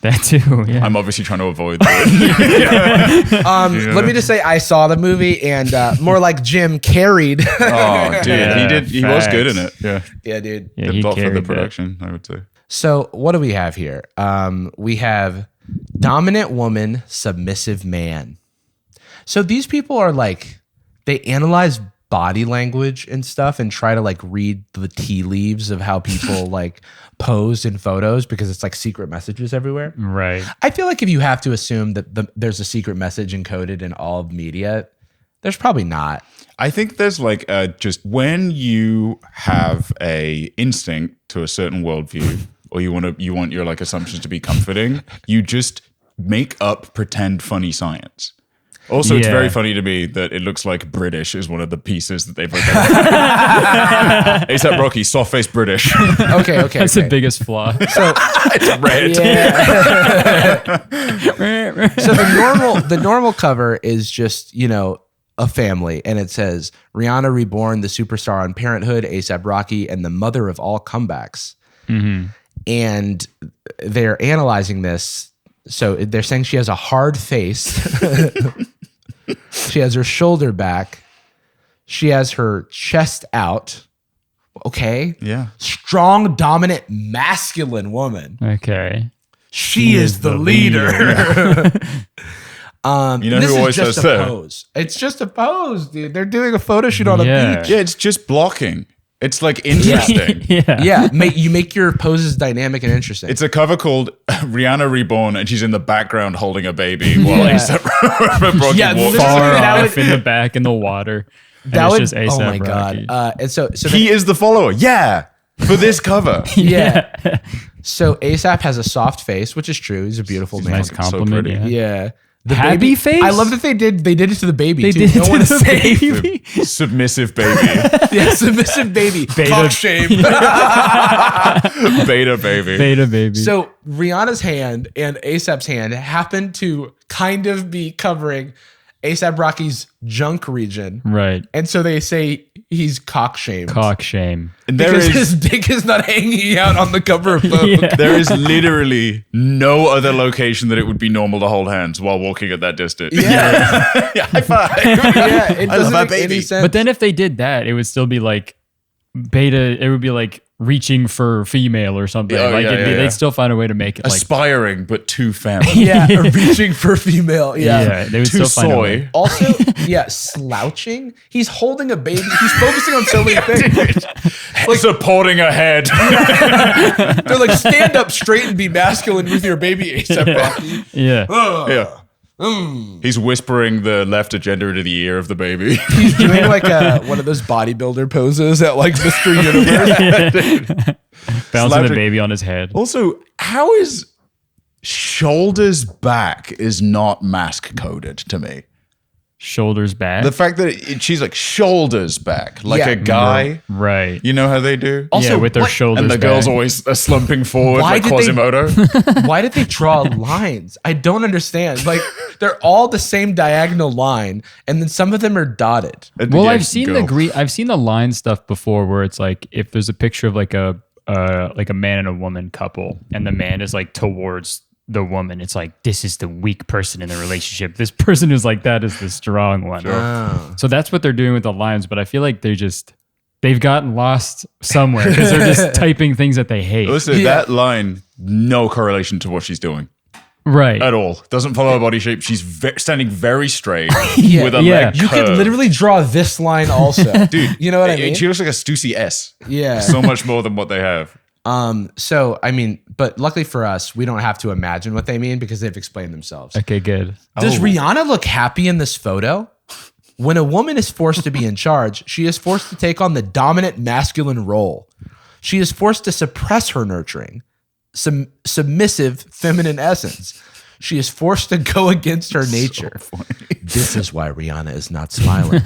That too. Yeah. I'm obviously trying to avoid that. Let me just say, I saw the movie and more like Jim carried. Oh, dude, Yeah, he was good in facts. it. Yeah, Yeah, dude. yeah, good he plot for carried the that. production, I would say. So what do we have here? We have dominant woman, submissive man. So these people are like, they analyze body language and stuff and try to like read the tea leaves of how people like posed in photos because it's like secret messages everywhere. Right. I feel like if you have to assume that there's a secret message encoded in all of media, there's probably not. I think there's like just when you have a instinct to a certain worldview, or you want your like assumptions to be comforting, you just make up pretend funny science. Also, it's very funny to me that it looks like British is one of the pieces that they've identified. A$AP Rocky, soft-faced British. Okay. That's the biggest flaw. So It's red. So the normal cover is just, you know, a family, and it says Rihanna Reborn, the superstar on Parenthood, A$AP Rocky, and the mother of all comebacks. Mm-hmm. And they're analyzing this. So they're saying she has a hard face. She has her shoulder back. She has her chest out. Okay. Yeah. Strong, dominant, masculine woman. Okay. She is the leader. You know this who is always just says a that? pose. It's just a pose, dude. They're doing a photo shoot on a beach. Yeah, it's just blocking. It's like interesting. Yeah. You make your poses dynamic and interesting. It's a cover called Rihanna Reborn, and she's in the background holding a baby while Yeah. A$AP Rocky Yeah, walks. Far That off in the back in the water. And that it's would. just A$AP Oh my Rocky. god! And so He is the follower. Yeah, for this cover. yeah. So A$AP has a soft face, which is true. He's a beautiful man. Nice compliment. pretty. yeah. Yeah. The Happy baby, face? I love that they did it to the baby. They too. did No it one to is the safe. baby. Submissive baby. Yeah, submissive baby. Cock shame. Beta baby. Beta baby. So Rihanna's hand and A$AP's hand happen to kind of be covering A$AP Rocky's junk region. right. And so they say he's cock shamed. Cock shame. And there Because is his dick is not hanging out on the cover of Vogue. Yeah. there is literally no other location that it would be normal to hold hands while walking at that distance. Yeah. Yeah, high five. Yeah, it I love doesn't that make any baby. sense. But then if they did that, it would still be like beta. It would be like reaching for female or something. Oh, like yeah, it'd be, yeah, they'd yeah. still find a way to make it like Aspiring, but too femme. yeah, reaching for female. Yeah. they would Too still find a way. soy. Also, yeah, slouching. He's holding a baby. He's focusing on so many things. Like supporting a head. They're like, stand up straight and be masculine with your baby, A$AP Rocky. Yeah. Yeah. He's whispering the left agenda into the ear of the baby. He's doing like one of those bodybuilder poses at like Mr. Universe. Bouncing the Slouching. baby on his head. Also, how is shoulders back is not mask coded to me? Shoulders back. The fact that she's like shoulders back, like Yeah. a guy. right. You know how they do? Also, yeah, with their what- shoulders And the back. girl's always slumping forward Why like did they- Quasimodo. Why did they draw lines? I don't understand. Like they're all the same diagonal line, and then some of them are dotted. Well, Yeah, I've seen go. the I've seen the line stuff before, where it's like if there's a picture of like a man and a woman couple, and the man is like towards the woman, it's like this is the weak person in the relationship. This person who's like that is the strong one. Oh. So that's what they're doing with the lines. But I feel like they've gotten lost somewhere because they're just typing things that they hate. Listen, Yeah. that line, no correlation to what she's doing Right. at all. Doesn't follow her body shape. She's standing very straight Yeah. with a Yeah. leg You could curved. literally draw this line also. Dude, you know what I mean? She looks like a Stussy S. Yeah. So much more than what they have. So I mean, but luckily for us, we don't have to imagine what they mean because they've explained themselves. Okay, good. Does Rihanna look happy in this photo? When a woman is forced to be in charge, she is forced to take on the dominant masculine role. She is forced to suppress her nurturing, submissive feminine essence. She is forced to go against her nature. This is why Rihanna is not smiling.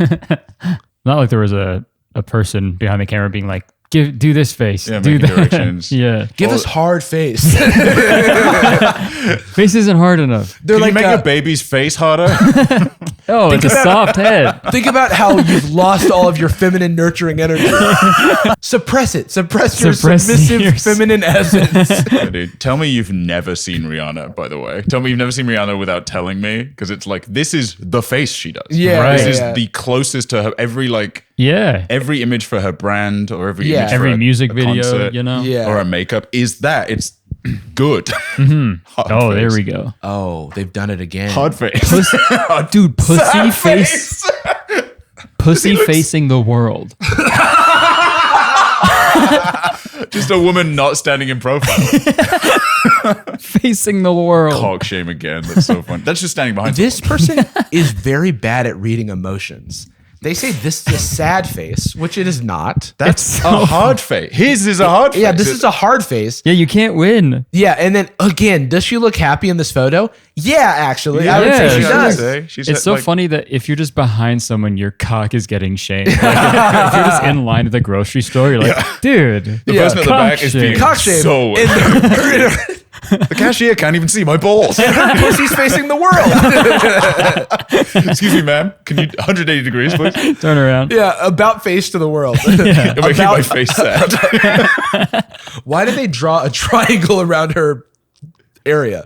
Not like there was a person behind the camera being like, do this face. Yeah, do making that. directions. Yeah. Give us hard face. Face isn't hard enough. They're Can like, you make a baby's face harder? Oh, it's a soft head. think about how you've lost all of your feminine nurturing energy. Suppress it. Suppress your Suppress submissive your- feminine essence. Yeah, dude, tell me you've never seen Rihanna, by the way. Tell me you've never seen Rihanna without telling me, because it's like, this is the face she does. Yeah, Right. This yeah. is the closest to her, every image for her brand or every Yeah. image for Every a- music a video, concert you know? Yeah. or a makeup is that. It's good. Hard Oh, there face. we go. Oh, they've done it again. Hard face. Dude, pussy face. pussy facing the world. Just a woman not standing in profile. Facing the world. Cock shame again. That's so fun. That's just standing behind. This person is very bad at reading emotions. They say this is a sad face, which it is not. That's a hard face. His is a hard face. Yeah, this is a hard face. Yeah, you can't win. Yeah, and then again, does she look happy in this photo? Yeah, actually, I would Yeah, say she she does. It's so funny that if you're just behind someone, your cock is getting shamed. Like, if you're just in line at the grocery store, you're like, dude. The person at the back is being Cock shame. so the cashier can't even see my balls. Her pussy's facing the world. Excuse me, ma'am. Can you 180 degrees, please? Turn around. Yeah, about face to the world. Yeah. You're making my face sad. Why did they draw a triangle around her area?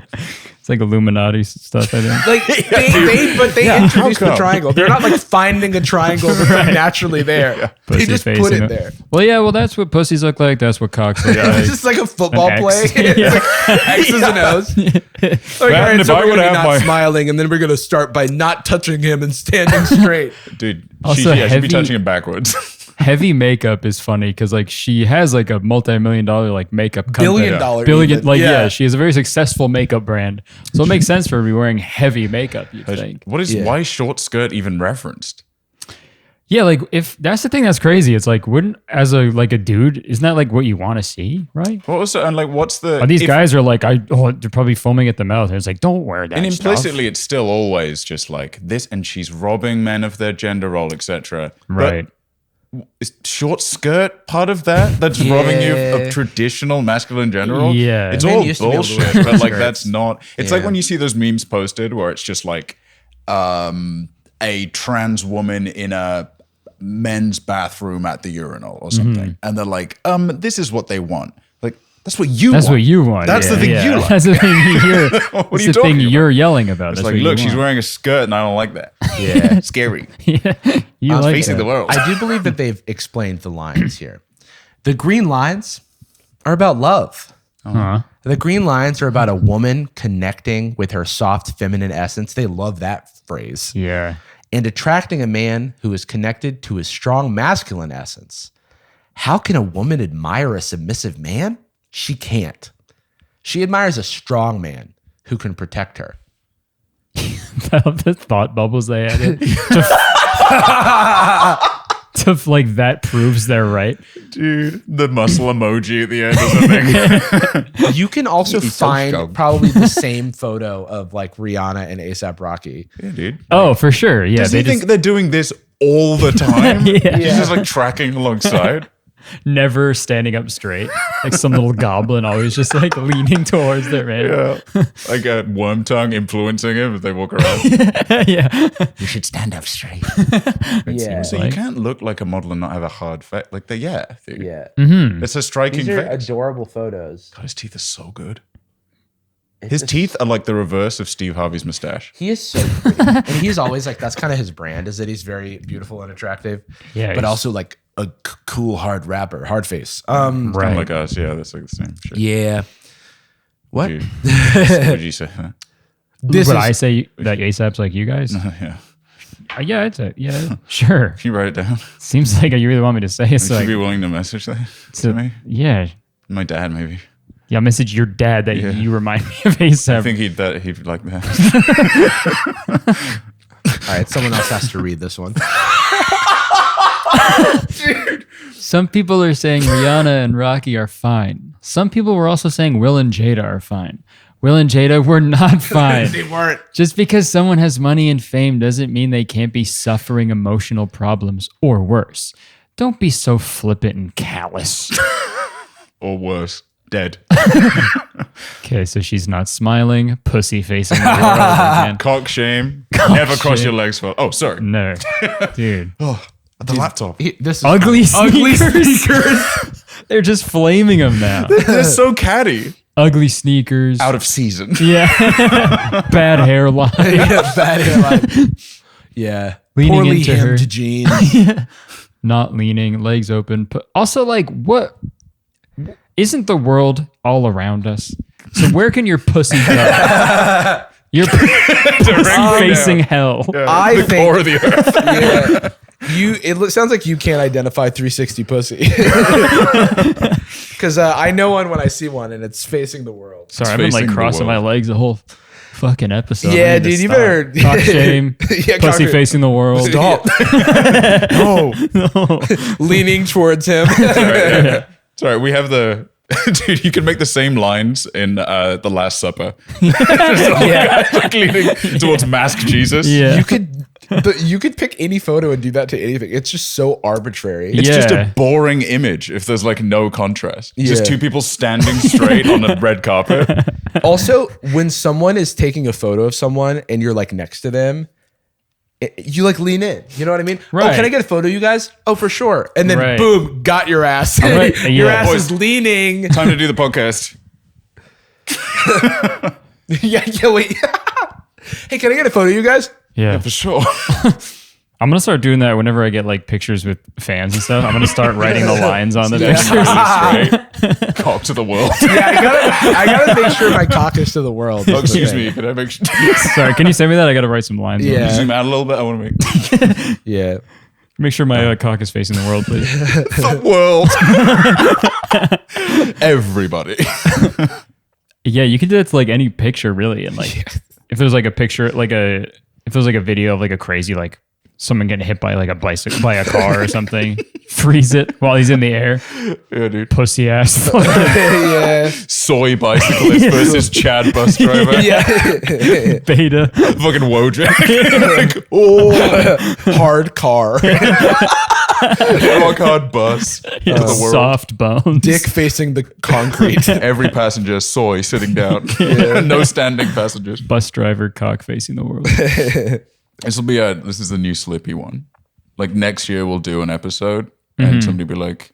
It's like Illuminati stuff, I think. Like they introduced the come? triangle. They're not like finding a triangle that's like naturally there. They Pussy just put facing it there. Well, that's what pussies look like. That's what cocks look like. It's just like a football An X. play. Yeah. It's like X's and O's. Like, all Man, right, if so I we're would gonna be have not my- smiling, and then we're gonna start by not touching him and standing straight. Dude, Also she should heavy- be touching him backwards. Heavy makeup is funny because like she has like a multi-million-dollar like makeup company. $1 billion Billion, even. like Yeah. yeah, she has a very successful makeup brand. So it makes sense for her to be wearing heavy makeup, you think. What is Yeah. why is short skirt even referenced? Yeah, like if that's the thing that's crazy. It's like wouldn't as a like a dude, isn't that like what you want to see, right? What was and like what's the But these guys are like, they're probably foaming at the mouth. And it's like, don't wear that. and stuff. implicitly it's still always just like this, and she's robbing men of their gender role, etc. Right. Is short skirt part of that? That's robbing you of traditional masculine gender role? Yeah. It's Men all used to be able to wear bullshit, but like skirts. that's not. It's like Yeah. when you see those memes posted where it's just like a trans woman in a men's bathroom at the urinal or something, and they're like, this is what they want. Like that's what you That's want. what you want. That's the yeah, thing yeah. you like. That's the thing you hear. What are That's you the thing talking you're yelling about. It's That's like, what look, you she's want. wearing a skirt and I don't like that. Yeah. Scary. You I was like facing it. the world. I do believe that they've explained the lines here. The green lines are about love. Uh-huh. The green lines are about a woman connecting with her soft feminine essence. They love that phrase. Yeah. And attracting a man who is connected to his strong masculine essence. How can a woman admire a submissive man? She can't. She admires a strong man who can protect her. The thought bubbles they added. To like that proves they're right. Dude, the muscle emoji at the end or something. You can also He's so find strong. probably the same photo of like Rihanna and A$AP Rocky. Yeah, dude. Oh, for sure. Yeah. Does he They think just they're doing this all the time? Yeah. He's just like tracking alongside. never standing up straight. Like some little goblin always just like leaning towards their man. Yeah. Like a worm tongue influencing him as they walk around. Yeah. You should stand up straight. Yeah. So you can't look like a model and not have a hard face. Like the dude. Yeah. It's a striking These are face. adorable photos. God, his teeth are so good. It's His just- teeth are like the reverse of Steve Harvey's mustache. He is so pretty. And he's always like, that's kind of his brand, is that he's very beautiful and attractive. Yeah, But he's- also like a cool, hard rapper, hard face. Right. Kind of like us. Yeah, that's like the same shit. Yeah. What? Would you say? This Would is, I say that ASAP's like you guys? Yeah. Yeah, it's a, yeah, sure. Can you write it down? Seems like you really want me to say it. Would So you like, be willing to message that to me? yeah. My dad, maybe. Yeah, message your dad that Yeah. you remind me of ASAP. I think he'd like that. all right, someone else has to read this one. Some people are saying Rihanna and Rocky are fine. Some people were also saying Will and Jada are fine. Will and Jada were not fine. They weren't. Just because someone has money and fame doesn't mean they can't be suffering emotional problems or worse. Don't be so flippant and callous. Or worse, dead. Okay, so she's not smiling, pussy facing the world again. Cock shame. Never cross shame. your legs for. Oh, sorry. No, dude. The laptop. This is Ugly ugly sneakers. sneakers. They're just flaming them now. They're so catty. Ugly sneakers. Out of season. Yeah. Bad hairline. Yeah, bad hairline. Yeah. Leaning Poorly into her. hemmed jeans. Not leaning, legs open. Also, like, what? Isn't the world all around us? So where can your pussy go? Your pussy facing hell. Yeah, I the think- core of the earth. Yeah. sounds like you can't identify 360 pussy. Because I know one when I see one, and it's facing the world. Sorry, I've been like crossing my legs the whole fucking episode. Yeah, dude, you better cock shame. Pussy facing the world. Stop. No. Leaning towards him. Sorry, we have the. Dude, you can make the same lines in The Last Supper. Like leaning towards masked Jesus. Yeah. You could pick any photo and do that to anything. It's just so arbitrary. It's just a boring image if there's like no contrast. It's just two people standing straight on a red carpet. Also, when someone is taking a photo of someone and you're like next to them, you like lean in. You know what I mean? Right. Oh, can I get a photo, you guys? Oh, for sure. And then boom, got your ass. Right. Your ass is leaning. Time to do the podcast. Wait. Hey, can I get a photo, you guys? Yeah, for sure. I'm gonna start doing that whenever I get like pictures with fans and stuff. I'm gonna start writing the lines on the pictures. Cock to the world. Yeah, I gotta make sure my cock is to the world. Oh, excuse me. Can I make sure? Sorry, can you send me that? I gotta write some lines. Yeah. On Zoom out a little bit. I want to make. Yeah. Make sure my cock is facing the world, please. The world. Everybody. Yeah, you could do that to like any picture, really, and like if there's like a picture, if there's like a video of like a crazy like someone getting hit by like a bicycle by a car or something, freeze it while he's in the air. Yeah, dude. Pussy ass. Yeah. Soy bicyclist versus Chad bus driver. Yeah. Beta. Fucking Wojak. Like, Hard car. rock hard bus. To the world. Soft bones. Dick facing the concrete. Every passenger soy sitting down. No standing passengers. Bus driver cock facing the world. This is the new Slippy one. Like next year we'll do an episode and somebody be like,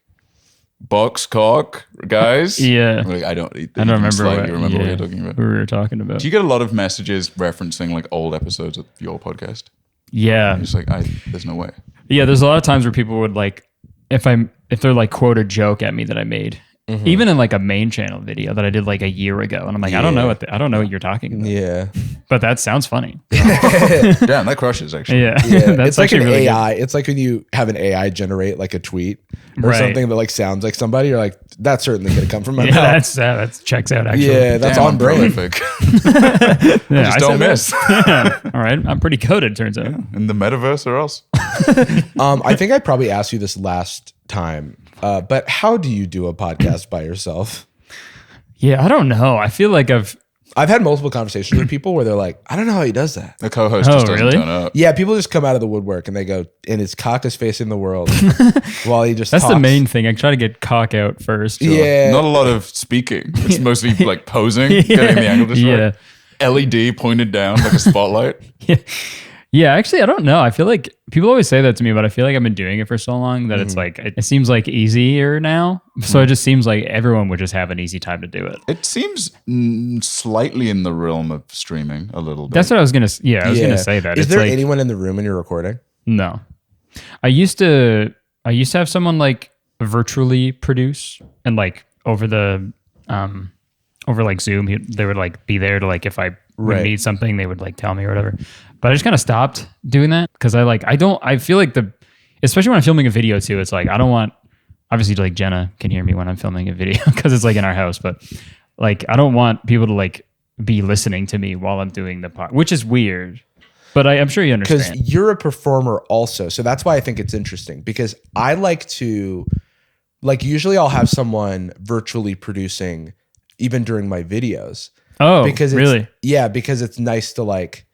box cock, guys. Yeah. Like, I don't remember what you're talking about. Who we were talking about. Do you get a lot of messages referencing like old episodes of your podcast? Yeah. It's like, there's no way. Yeah, there's a lot of times where people would like, if they're like quote a joke at me that I made, even in like a main channel video that I did like a year ago, and I'm like, I don't know what you're talking about. Yeah. But that sounds funny. Damn, that crushes actually. Yeah. It's like an really AI. It's like when you have an AI generate like a tweet or Right. something that like sounds like somebody. You're like, that's certainly going to come from my Yeah, mouth. that checks out actually. Yeah, that's Damn, on I'm brand. prolific. Yeah, Just I don't said that. miss. Yeah. All right, I'm pretty coded. Turns out. In the metaverse or else. I think I probably asked you this last time, but how do you do a podcast by yourself? Yeah, I don't know. I feel like I've had multiple conversations with people where they're like, I don't know how he does that. The co-host just doesn't really? turn up. Yeah, people just come out of the woodwork and they go, and his cock is facing the world while he just that's talks. the main thing. I try to get cock out first. Yeah. Not a lot of speaking. It's mostly like posing, getting the angle just right. LED pointed down like a spotlight. Yeah, actually, I don't know. I feel like people always say that to me, but I feel like I've been doing it for so long that it's like, it seems like easier now. So it just seems like everyone would just have an easy time to do it. It seems slightly in the realm of streaming a little bit. That's what I was going to, I was going to say that. Is It's there like, anyone in the room when you're recording? No. I used to have someone like virtually produce and like over the, over like Zoom, they would like be there to like, if I would need something, they would like tell me or whatever. But I just kind of stopped doing that because I feel like especially when I'm filming a video too, it's like, I don't want, obviously like Jenna can hear me when I'm filming a video because it's like in our house, but like, I don't want people to like be listening to me while I'm doing the part, which is weird, but I'm sure you understand. Because you're a performer also. So that's why I think it's interesting because I like to, like usually I'll have someone virtually producing even during my videos. Oh, because really? Yeah, because it's nice to like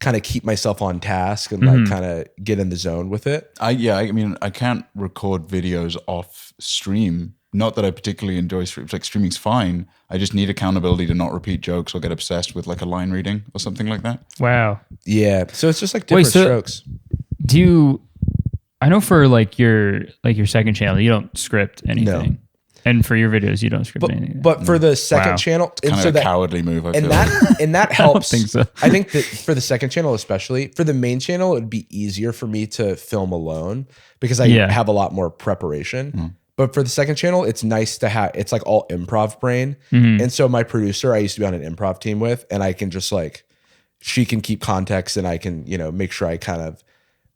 kind of keep myself on task and like kind of get in the zone with it. I mean, I can't record videos off stream. Not that I particularly enjoy streams. Like streaming's fine. I just need accountability to not repeat jokes or get obsessed with like a line reading or something like that. Wow. Yeah. So it's just like different strokes. I know for like your second channel, you don't script anything. No. And for your videos, you don't script anything. But for the second Wow. channel, Kind of a cowardly move, I feel. that helps. think so. I think that for the second channel, especially for the main channel, it would be easier for me to film alone because I have a lot more preparation. But for the second channel, it's nice to have, it's like all improv brain. And so my producer, I used to be on an improv team with, and I can just like, she can keep context and I can, make sure I kind of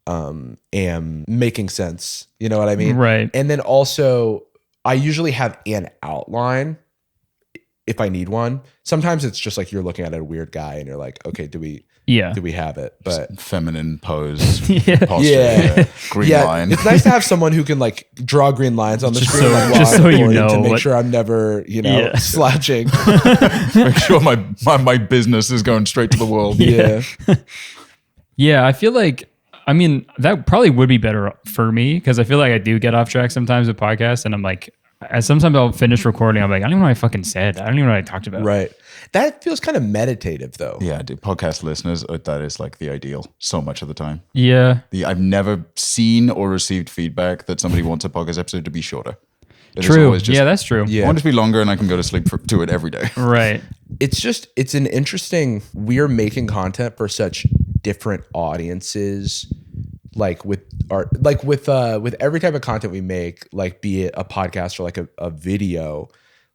am making sense. You know what I mean? Right. And then also, I usually have an outline if I need one. Sometimes it's just like you're looking at a weird guy and you're like, okay, do we have it? But feminine pose, Yeah. posture, Yeah. green line. It's nice to have someone who can like draw green lines on the screen, so- like, just while so I'm you recording know to make what- sure I'm never, Yeah. slouching. Make sure my business is going straight to the world. Yeah. Yeah, I feel like, I mean, that probably would be better for me because I feel like I do get off track sometimes with podcasts, and I'm like, sometimes I'll finish recording. I'm like, I don't even know what I fucking said. I don't even know what I talked about. Right. That feels kind of meditative though. Yeah, dude, podcast listeners, that is like the ideal so much of the time. Yeah. I've never seen or received feedback that somebody wants a podcast episode to be shorter. It is True. always just, Yeah, that's true. Yeah. I want it to be longer and I can go to sleep to it every day. Right. It's an interesting, we're making content for such different audiences, like with every type of content we make, like be it a podcast or like a video,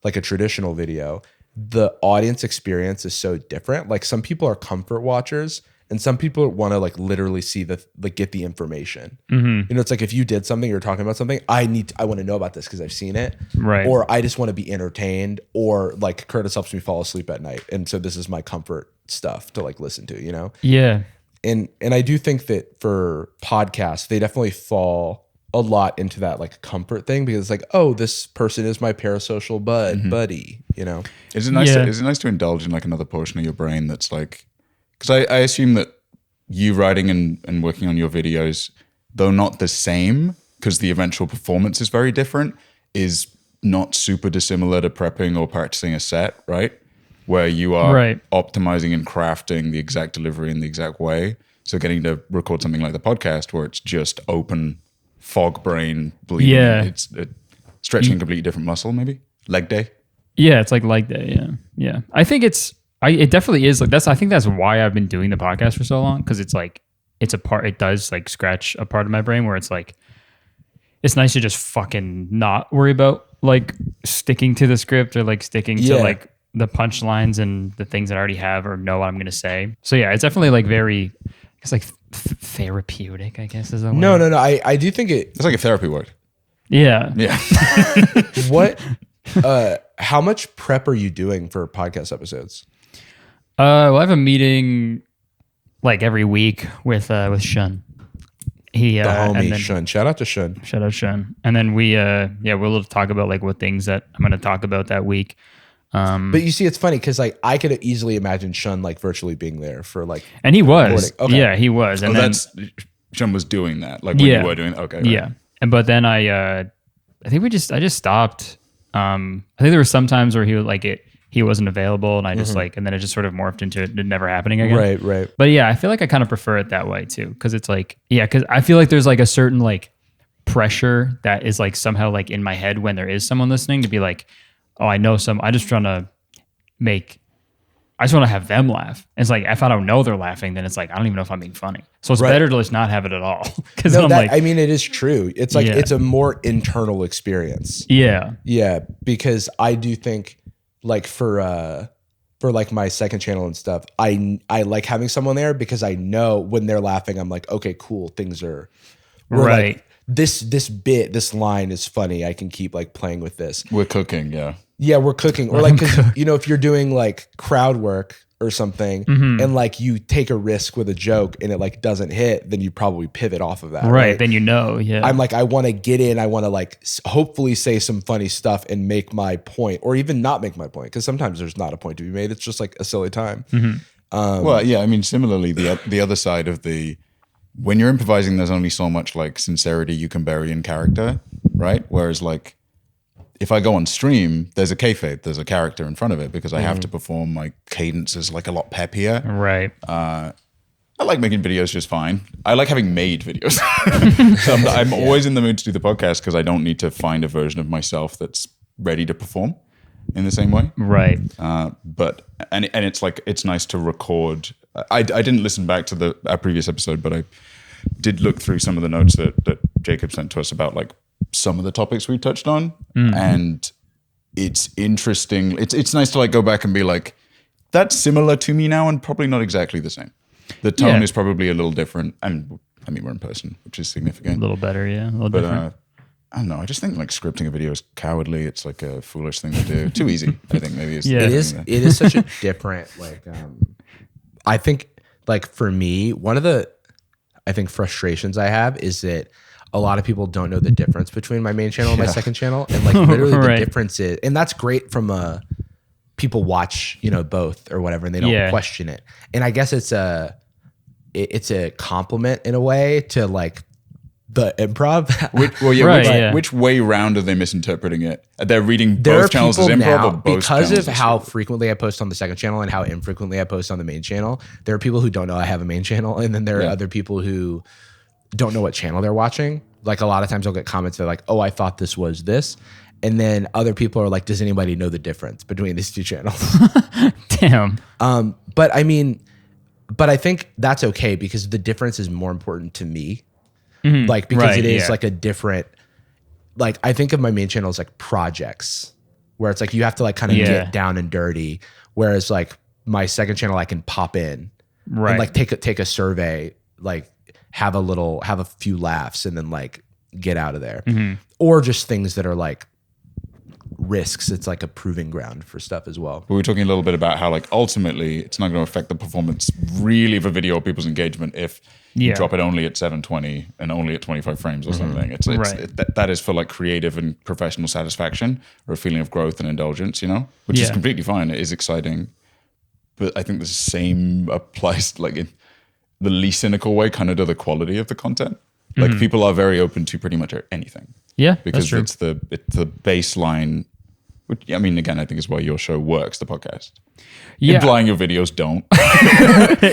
like a traditional video, the audience experience is so different. Like some people are comfort watchers and some people want to like literally see get the information. It's like if you did something, you're talking about something, I want to know about this because I've seen it. Right. Or I just want to be entertained, or like Kurtis helps me fall asleep at night. And so this is my comfort stuff to like listen to, Yeah. And I do think that for podcasts, they definitely fall a lot into that like comfort thing because it's like, oh, this person is my parasocial buddy, Is it nice? Yeah. Is it nice to indulge in like another portion of your brain that's like? Because I assume that you writing and working on your videos, though not the same, because the eventual performance is very different, is not super dissimilar to prepping or practicing a set, right? Where you are Right. optimizing and crafting the exact delivery in the exact way. So getting to record something like the podcast where it's just open fog brain bleeding. Yeah. It's stretching a completely different muscle, maybe leg day. Yeah, it's like that. Yeah, yeah. I think it definitely is like that's. I think that's why I've been doing the podcast for so long because it's like it's a part. It does like scratch a part of my brain where it's like it's nice to just fucking not worry about like sticking to the script or like sticking to like the punchlines and the things that I already have or know what I'm gonna say. So yeah, it's definitely like very. It's like therapeutic, I guess is the word. No. I do think it. It's like a therapy word. Yeah. Yeah. What? How much prep are you doing for podcast episodes? Well, I have a meeting like every week with Shun. He The and homie then- Shun. Shout out to Shun. Shout out Shun. And then we'll talk about like what things that I'm going to talk about that week. But you see, it's funny because like I could easily imagine Shun like virtually being there for like. And he was. Okay. Yeah, he was. And then Sean was doing that, like when Yeah. you were doing. Okay, right. yeah. And but then I think I just stopped. I think there were some times where he wasn't available and I just and then it just sort of morphed into it never happening again. Right. But yeah, I feel like I kind of prefer it that way too. Cause it's like, yeah, cause I feel like there's like a certain like pressure that is like somehow like in my head when there is someone listening to be like, oh, I just want to have them laugh. And it's like, if I don't know they're laughing, then it's like, I don't even know if I'm being funny. So it's better to just not have it at all. Cause No, I'm like, I mean, it is true. It's like, Yeah. it's a more internal experience. yeah, Yeah. Because I do think like for like my second channel and stuff, I like having someone there because I know when they're laughing, I'm like, okay, cool. Things are right. Like, this line is funny. I can keep like playing with this. We're cooking, yeah. Yeah, we're cooking. Or like, cause if you're doing like crowd work or something and like you take a risk with a joke and it like doesn't hit, then you probably pivot off of that. Right. Then yeah. I'm like, I want to get in. I want to like hopefully say some funny stuff and make my point or even not make my point. Cause sometimes there's not a point to be made. It's just like a silly time. Well, yeah, I mean, similarly, the other side of when you're improvising, there's only so much like sincerity you can bury in character, right? Whereas like, if I go on stream, there's a kayfabe, there's a character in front of it because I have to perform my cadences like a lot peppier. right. I like making videos just fine. I like having made videos. So I'm always in the mood to do the podcast because I don't need to find a version of myself that's ready to perform in the same way. Right. But it's like it's nice to record. I didn't listen back to our previous episode, but I did look through some of the notes that Jacob sent to us about like some of the topics we touched on, and it's interesting. It's nice to like go back and be like, that's similar to me now, and probably not exactly the same. The tone is probably a little different, and I mean, we're in person, which is A significant. little better, yeah. A little But different. I don't know. I just think like scripting a video is cowardly. It's like a foolish thing to do. Too easy. I think maybe it's Yeah. It is such a different I think like for me, one of the I think frustrations I have is that a lot of people don't know the difference between my main channel and my second channel. And like literally Right. the difference is, and that's great from people watch, both or whatever, and they don't question it. And I guess it's a compliment in a way to like the improv. Which way round are they misinterpreting it? They're reading There both are channels as people improv now, or both because channels of as how scripted? frequently I post on the second channel and how infrequently I post on the main channel. There are people who don't know I have a main channel, and then there are other people who don't know what channel they're watching. Like a lot of times I'll get comments that are like, oh, I thought this was this. And then other people are like, does anybody know the difference between these two channels? Damn. But I think that's okay because the difference is more important to me. Like, because Right, it is yeah. like a different, like, I think of my main channel as like projects where it's like, you have to like kind of get down and dirty. Whereas like my second channel, I can pop in Right. and like take a survey, like have a few laughs and then like get out of there. Or just things that are like risks. It's like a proving ground for stuff as well. We were talking a little bit about how like ultimately it's not going to affect the performance really of a video or people's engagement if you drop it only at 720 and only at 25 frames or something. It's Right. that is for like creative and professional satisfaction or a feeling of growth and indulgence, which is completely fine. It is exciting. But I think the same applies like in the least cynical way kind of to the quality of the content. Like people are very open to pretty much anything. Yeah, Because that's true. it's the baseline, which I mean, again, I think is why your show works, the podcast. Yeah. Implying your videos don't.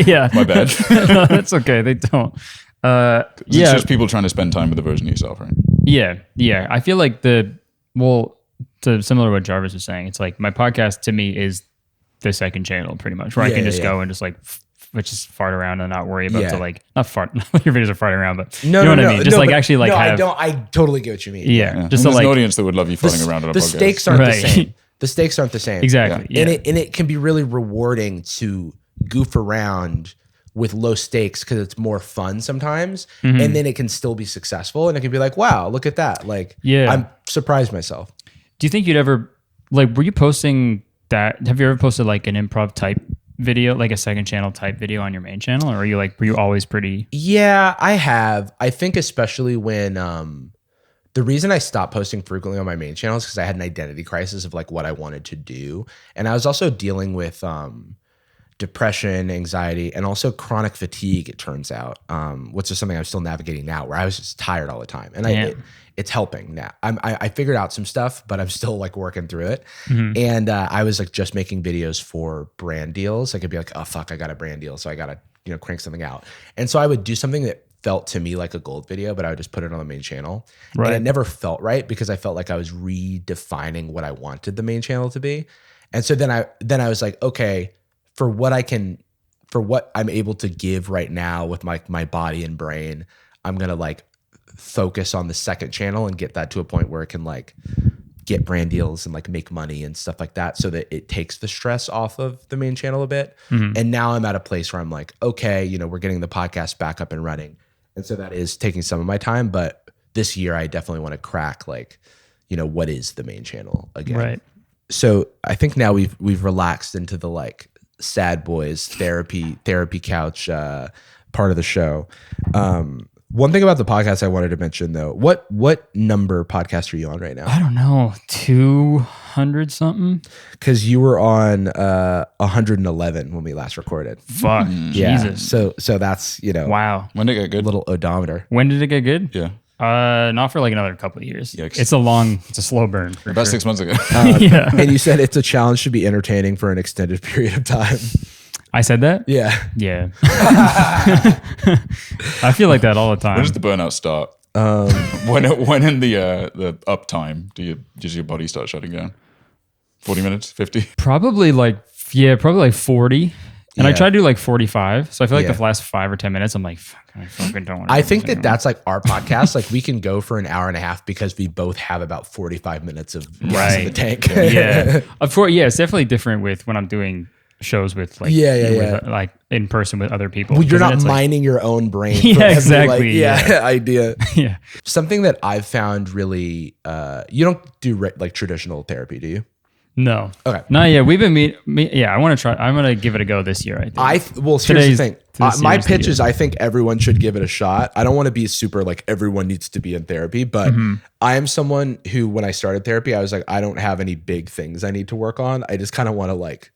Yeah. My bad. No, that's okay. They don't. It's Yeah. just people trying to spend time with the version of yourself, right? Yeah. I feel like similar to what Jarvis was saying, it's like my podcast to me is the second channel pretty much, where I can just go and just like just fart around and not worry about to like not fart. Your videos are farting around, but you know what I mean. Just like actually like have. I totally get what you mean. Yeah. Just Just to there's like an audience that would love you farting around on a The podcast. stakes aren't the Right. same. The stakes aren't the same. exactly. Yeah. And it can be really rewarding to goof around with low stakes because it's more fun sometimes. And then it can still be successful. And it can be like, wow, look at that. Like, I'm surprised myself. Do you think you'd ever like? Were you posting that? Have you ever posted like an improv type video, like a second channel type video on your main channel, or were you always pretty? Yeah, I have. I think especially when the reason I stopped posting frequently on my main channel is because I had an identity crisis of like what I wanted to do. And I was also dealing with depression, anxiety, and also chronic fatigue, it turns out, which is something I'm still navigating now, where I was just tired all the time. And it's helping now. I figured out some stuff, but I'm still like working through it. And I was like just making videos for brand deals. I could be like, oh fuck, I got a brand deal, so I gotta crank something out. And so I would do something that felt to me like a gold video, but I would just put it on the main channel. Right. And it never felt right because I felt like I was redefining what I wanted the main channel to be. And so then I was like, okay, for what I'm able to give right now with my body and brain, I'm gonna like focus on the second channel and get that to a point where it can like get brand deals and like make money and stuff like that, so that it takes the stress off of the main channel a bit. And now I'm at a place where I'm like, okay, we're getting the podcast back up and running. And so that is taking some of my time, but this year I definitely want to crack like, what is the main channel again. Right. So I think now we've relaxed into the like sad boys therapy couch part of the show. One thing about the podcast I wanted to mention though, what number podcast are you on right now? I don't know, 200 something. Because you were on 111 when we last recorded. Fuck, Yeah. Jesus. So that's Wow. When did it get good? little odometer. When did it get good? Yeah. Not for like another couple of years. Yikes. It's a slow burn. For About sure. 6 months ago. Yeah. And you said it's a challenge to be entertaining for an extended period of time. I said that? Yeah. Yeah. I feel like that all the When time. does the burnout start? When in the uptime does your body start shutting down? 40 minutes? 50? Probably like 40. And I Yeah. try to do like 45. So I feel like Yeah. the last 5 or 10 minutes, I'm like, fuck, I fucking don't want to. I think that's like our podcast. Like we can go for an hour and a half because we both have about 45 minutes of gas in the Right. tank. Yeah. Of course, yeah, it's definitely different with when I'm doing shows with like like in person with other people. Well, you're not it's mining your own brain. Yeah, for every, exactly. idea. Yeah. Something that I've found really, you don't do like traditional therapy, do you? No. Okay. Not yet. We've been I want to try. I'm going to give it a go this year, I think. Well, here's the thing. My pitch is I think everyone should give it a shot. I don't want to be super like everyone needs to be in therapy, but I am someone who, when I started therapy, I was like, I don't have any big things I need to work on. I just kind of want to like,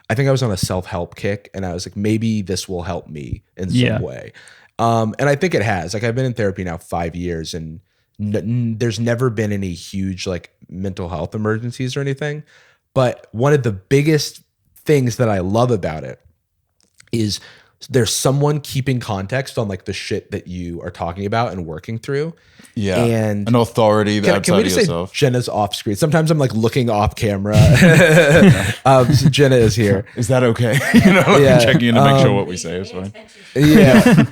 I think I was on a self-help kick and I was like, maybe this will help me in some way. And I think it has. Like I've been in therapy now 5 years and there's never been any huge like mental health emergencies or anything. But one of the biggest things that I love about it is there's someone keeping context on like the shit that you are talking about and working through. Yeah. And an authority that outside of yourself. Jenna's off screen. Sometimes I'm like looking off camera. So Jenna is here. Is that okay? You know, like checking in to make sure what we say is fine. Yeah.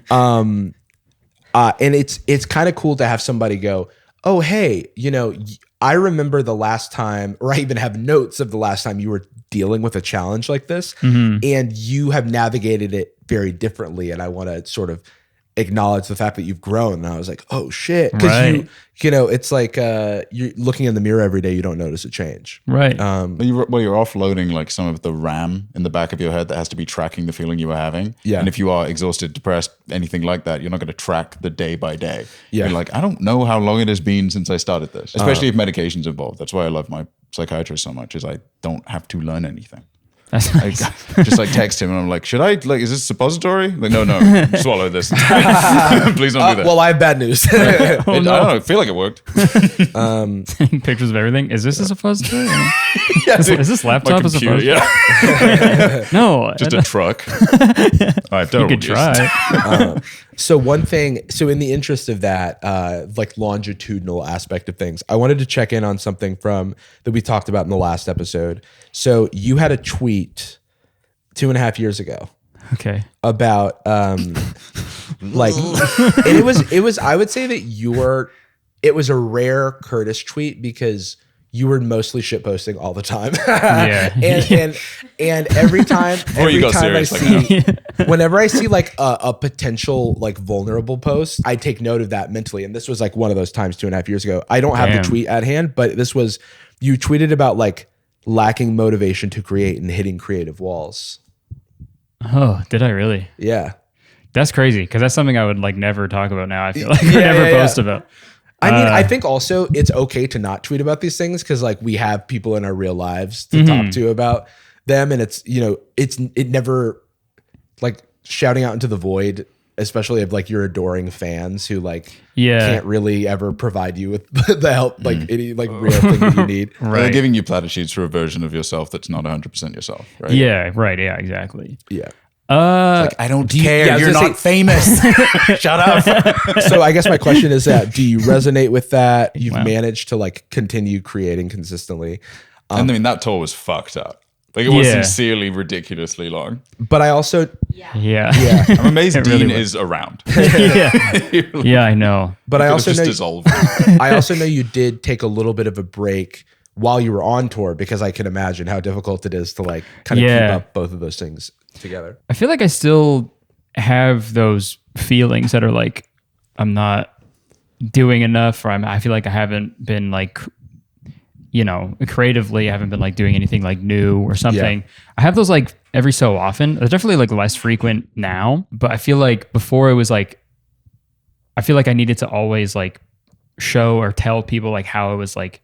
And it's kind of cool to have somebody go, oh, hey, you know, I remember the last time, or I even have notes of the last time you were dealing with a challenge like this, and you have navigated it very differently. And I want to sort of acknowledge the fact that you've grown. And I was like, oh shit. Because you know, it's like you're looking in the mirror every day, you don't notice a change. Right. You're offloading like some of the RAM in the back of your head that has to be tracking the feeling you were having. Yeah. And if you are exhausted, depressed, anything like that, you're not going to track the day by day. Yeah. You're like, I don't know how long it has been since I started this, especially if medication's involved. That's why I love my psychiatrist so much, is I don't have to learn anything. That's nice. I just like text him and I'm like, should I is this suppository? Like, no, swallow this. Please don't do that. Well, I have bad news. I don't know. I feel like it worked. Sending pictures of everything. Is this a suppository? Is this laptop a suppository? Yeah. No. Just a truck. All right, you could try. So one thing, so in the interest of that, like longitudinal aspect of things, I wanted to check in on something that we talked about in the last episode. So you had a tweet 2.5 years ago. Okay. About like, and it was, I would say that it was a rare Kurtis tweet because you were mostly shit posting all the time. Yeah. and every time I see, whenever I see like a potential like vulnerable post, I take note of that mentally. And this was like one of those times 2.5 years ago. I don't have the tweet at hand, but this was, you tweeted about like lacking motivation to create and hitting creative walls. Oh, did I really? Yeah. That's crazy. Cause that's something I would like never talk about now. I feel like I never post about. I mean, I think also it's okay to not tweet about these things because like we have people in our real lives to talk to about them. And it's, you know, it never like shouting out into the void, especially of like your adoring fans who like can't really ever provide you with the help, like any like real thing that you need. Right. They're giving you platitudes for a version of yourself that's not 100% yourself, right? Yeah, right. Yeah, exactly. Yeah. Like, I don't care. You're not famous. Shut up. So I guess my question is that, do you resonate with that? You've managed to like continue creating consistently. And I mean, that tour was fucked up. Like it was sincerely ridiculously long. But I also, I'm amazed Dean is around. Yeah, I know. But I also know, dissolved. I also know you did take a little bit of a break while you were on tour because I can imagine how difficult it is to like kind of keep up both of those things together. I feel like I still have those feelings that are like, I'm not doing enough, or I feel like I haven't been like, you know, creatively, I haven't been like doing anything like new or something. Yeah. I have those like every so often. They're definitely like less frequent now, but I feel like before it was like, I feel like I needed to always like show or tell people like how I was like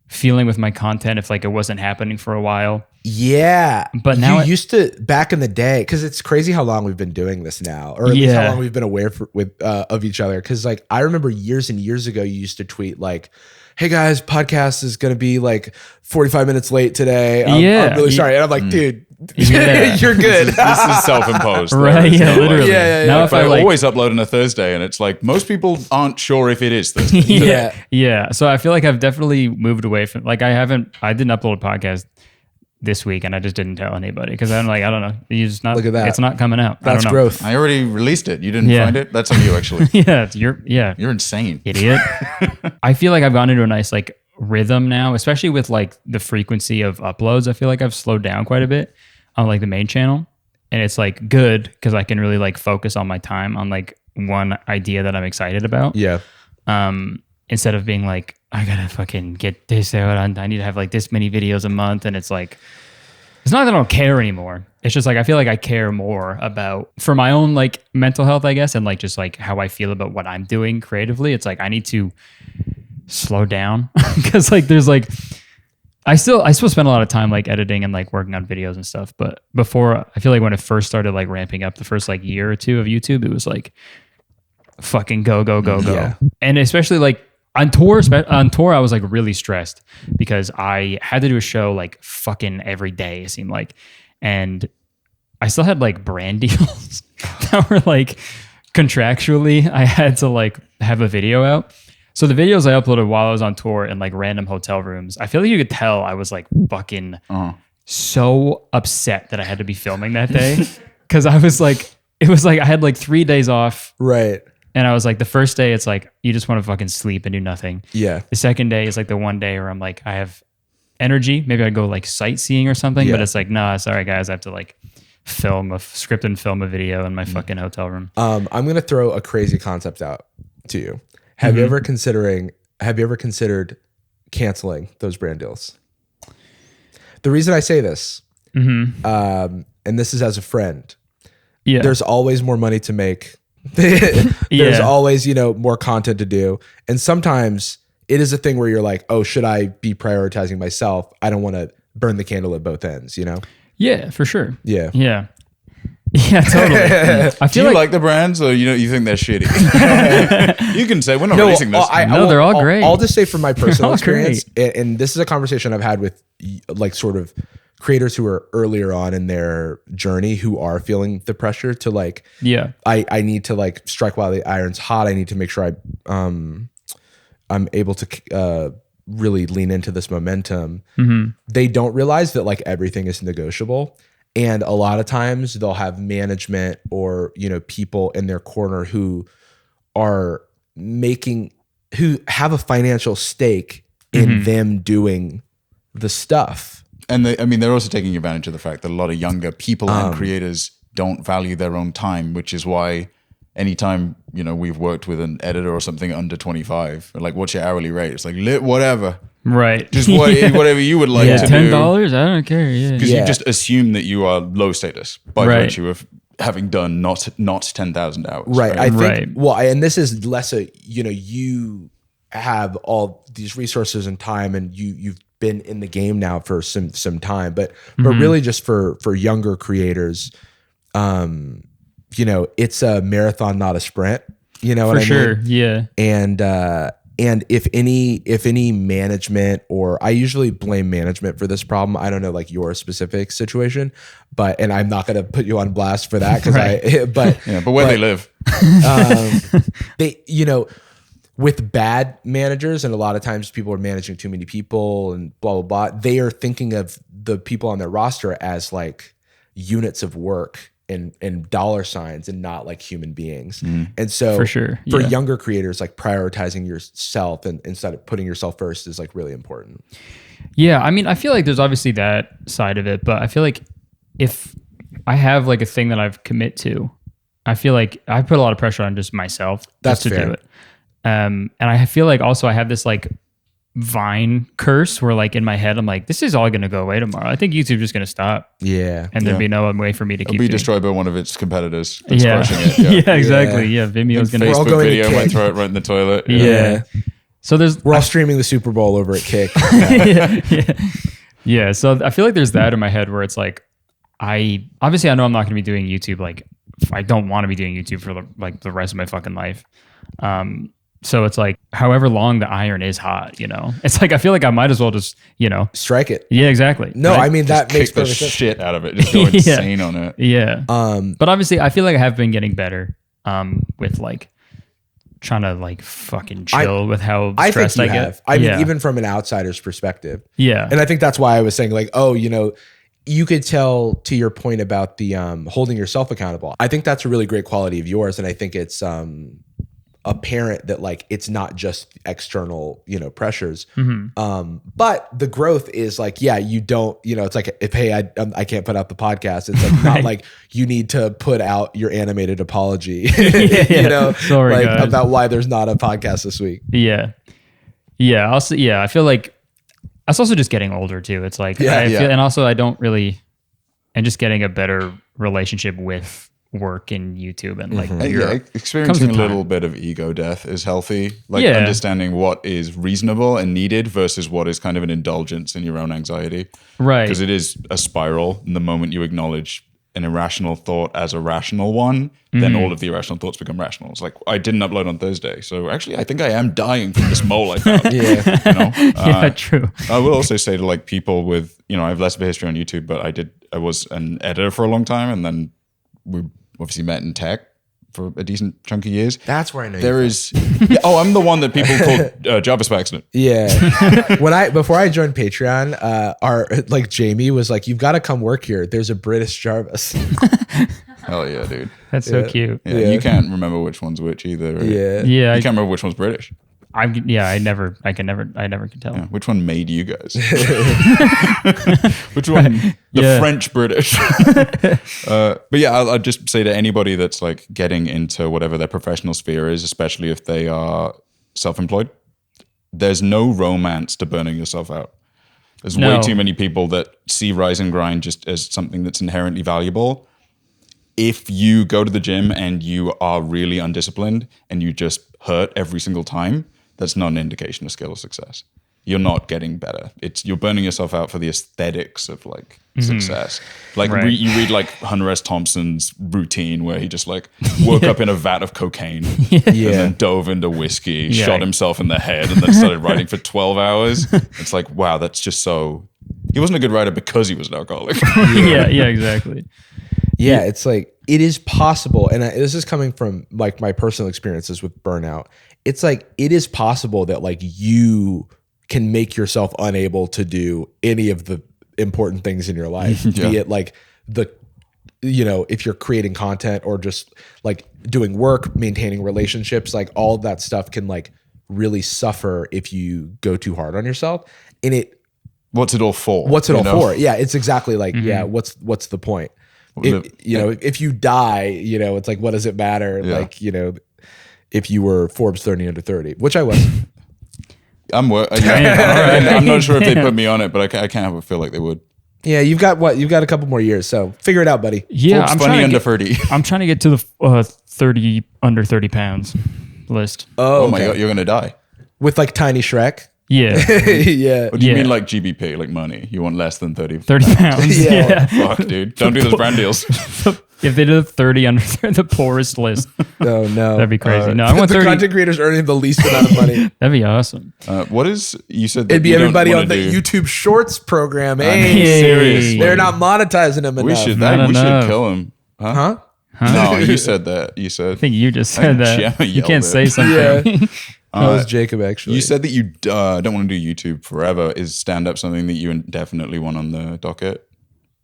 feeling with my content if like it wasn't happening for a while. Yeah. But now you used to back in the day, because it's crazy how long we've been doing this now, or at least how long we've been aware of each other. Because like I remember years and years ago, you used to tweet like, hey guys, podcast is going to be like 45 minutes late today. I'm really sorry. And I'm like, dude, you're good. This is self-imposed. Right. Yeah, literally. Yeah. Now if I always upload on a Thursday and it's like, most people aren't sure if it is Thursday. Yeah. So I feel like I've definitely moved away from, like I didn't upload a podcast this week and I just didn't tell anybody because I'm like, I don't know. You just not, look at that. It's not coming out. That's growth. I already released it. You didn't find it? That's on you actually. You're insane. Idiot. I feel like I've gone into a nice like rhythm now, especially with like the frequency of uploads. I feel like I've slowed down quite a bit. on like the main channel, and it's like good because I can really like focus on my time on like one idea that I'm excited about. Yeah. Instead of being like, I gotta fucking get this out. I need to have like this many videos a month. And it's like, it's not that I don't care anymore. It's just like, I feel like I care more about for my own like mental health, I guess. And like, just like how I feel about what I'm doing creatively. It's like, I need to slow down because like, there's like, I still spend a lot of time like editing and like working on videos and stuff. But before, I feel like when it first started like ramping up the first like year or two of YouTube, it was like fucking go. Yeah. And especially like on tour, I was like really stressed because I had to do a show like fucking every day, it seemed like. And I still had like brand deals that were like contractually, I had to like have a video out. So the videos I uploaded while I was on tour in like random hotel rooms, I feel like you could tell I was like fucking so upset that I had to be filming that day. Cause I was like, it was like I had like 3 days off. Right. And I was like, the first day, it's like, you just want to fucking sleep and do nothing. Yeah. The second day is like the one day where I'm like, I have energy. Maybe I go like sightseeing or something. Yeah. But it's like, nah, sorry guys, I have to like script and film a video in my fucking hotel room. I'm going to throw a crazy concept out to you. Have you ever considered canceling those brand deals? The reason I say this, and this is as a friend, there's always more money to make. There's always, more content to do. And sometimes it is a thing where you're like, oh, should I be prioritizing myself? I don't want to burn the candle at both ends, Yeah, for sure. Yeah. Yeah. Yeah, totally. I feel Do you like the brands or you think they're shitty? You can say, we're not releasing this. They're all great. I'll just say from my personal experience, and this is a conversation I've had with like sort of creators who are earlier on in their journey who are feeling the pressure to like, I need to like strike while the iron's hot. I need to make sure I'm able to really lean into this momentum. They don't realize that like everything is negotiable. And a lot of times they'll have management or, people in their corner who have a financial stake in them doing the stuff. And they're also taking advantage of the fact that a lot of younger people and creators don't value their own time, which is why anytime, we've worked with an editor or something under 25, like, what's your hourly rate? It's like, whatever. Right. Just whatever you would like to do. $10? I don't care. Yeah. Because you just assume that you are low status by virtue of having done not 10,000 hours. Right. I think, well, and this is less you have all these resources and time and you've been in the game now for some time, but really just for younger creators, it's a marathon, not a sprint. You know what I mean? For sure. Yeah. And if any management, or I usually blame management for this problem. I don't know like your specific situation, and I'm not going to put you on blast for that but where they live, they, with bad managers, and a lot of times people are managing too many people and blah, blah, blah. They are thinking of the people on their roster as like units of work and dollar signs and not like human beings. And so for sure, for younger creators, like prioritizing yourself and instead of putting yourself first is like really important. Yeah. I mean, I feel like there's obviously that side of it, but I feel like if I have like a thing that I've commit to, I feel like I put a lot of pressure on just myself That's just to fair. do it. And I feel like also I have this like Vine curse where like in my head I'm like, this is all going to go away tomorrow. I think YouTube's just going to stop. Yeah. And there'd be no way for me to It'll keep be doing. destroyed by one of its competitors. Yeah. It. Yeah, exactly. Yeah. Vimeo's going to. Facebook video might throw it right in the toilet. Yeah. So we're all streaming the Super Bowl over at Kick. Yeah. So I feel like there's that in my head where it's like, I know I'm not going to be doing YouTube. Like I don't want to be doing YouTube for the rest of my fucking life. So it's like, however long the iron is hot, it's like, I feel like I might as well just, strike it. Yeah, exactly. No, right? I mean, that makes Kick the perfect sense. shit out of it. Just go insane on it. Yeah. But obviously I feel like I have been getting better, with like trying to like fucking chill with how stressed I get. Have. I mean, even from an outsider's perspective. Yeah. And I think that's why I was saying like, oh, you could tell to your point about the holding yourself accountable. I think that's a really great quality of yours. And I think it's apparent that like it's not just external, pressures. But the growth is like, yeah, you don't, it's like if, hey, I can't put out the podcast. It's like not like you need to put out your animated apology, Sorry, like guys. about why there's not a podcast this week. Yeah. Also, I feel like that's also just getting older too. It's like, and also I'm just getting a better relationship with work in YouTube and like experiencing a little bit of ego death is healthy. Like understanding what is reasonable and needed versus what is kind of an indulgence in your own anxiety. Right. Because it is a spiral. And the moment you acknowledge an irrational thought as a rational one, then all of the irrational thoughts become rational. It's like, I didn't upload on Thursday. So actually, I think I am dying from this mole I found. True. I will also say to like people with, I have less of a history on YouTube, but I was an editor for a long time. And then we obviously met in tech for a decent chunk of years. That's where I know there is. I'm the one that people called Jarvis by accident. Yeah. Before I joined Patreon, our like Jamie was like, "You've got to come work here. There's a British Jarvis." Hell yeah, dude. That's so cute. Yeah, you can't remember which one's which either. Right? Yeah. You can't remember which one's British. I never can tell. Yeah, which one made you guys? Which one? The French British. But yeah, I'll just say to anybody that's like getting into whatever their professional sphere is, especially if they are self-employed, there's no romance to burning yourself out. There's way too many people that see Rise and Grind just as something that's inherently valuable. If you go to the gym and you are really undisciplined and you just hurt every single time, that's not an indication of skill or success. You're not getting better. You're burning yourself out for the aesthetics of like success. Like you read like Hunter S. Thompson's routine where he just like woke up in a vat of cocaine and then dove into whiskey, shot himself in the head, and then started writing for 12 hours. It's like, wow, that's just so. He wasn't a good writer because he was an alcoholic. Exactly. Yeah, it's like it is possible, and this is coming from like my personal experiences with burnout. It's like it is possible that like you can make yourself unable to do any of the important things in your life, be it like if you're creating content or just like doing work, maintaining relationships, like all of that stuff can like really suffer if you go too hard on yourself. And what's it all for? What's it all for? Yeah, it's exactly like what's the point? If you die, it's like, what does it matter? Yeah. Like, if you were Forbes 30 under 30, which I was. I'm not sure if they put me on it, but I can't help but feel like they would. Yeah, you've got a couple more years, so figure it out, buddy. Yeah, Forbes funny under 30. I'm trying to get to the 30 under 30 pounds list. Oh my God, you're going to die. With like Tiny Shrek? Yeah. Yeah. What do you mean like GBP, like money? You want less than 30 pounds? Yeah. Oh, fuck, dude. Don't do those brand deals. If they did a 30 under the poorest list. Oh, no. That'd be crazy. No, I want 30. The content creators earning the least amount of money. That'd be awesome. You said that it'd be everybody on the YouTube Shorts program. Seriously. They're not monetizing them enough. We should kill him. Huh? No, you said that. You said. I think you just said that. You can't say something. Yeah. That was Jacob, actually. You said that you don't want to do YouTube forever. Is stand-up something that you definitely want on the docket?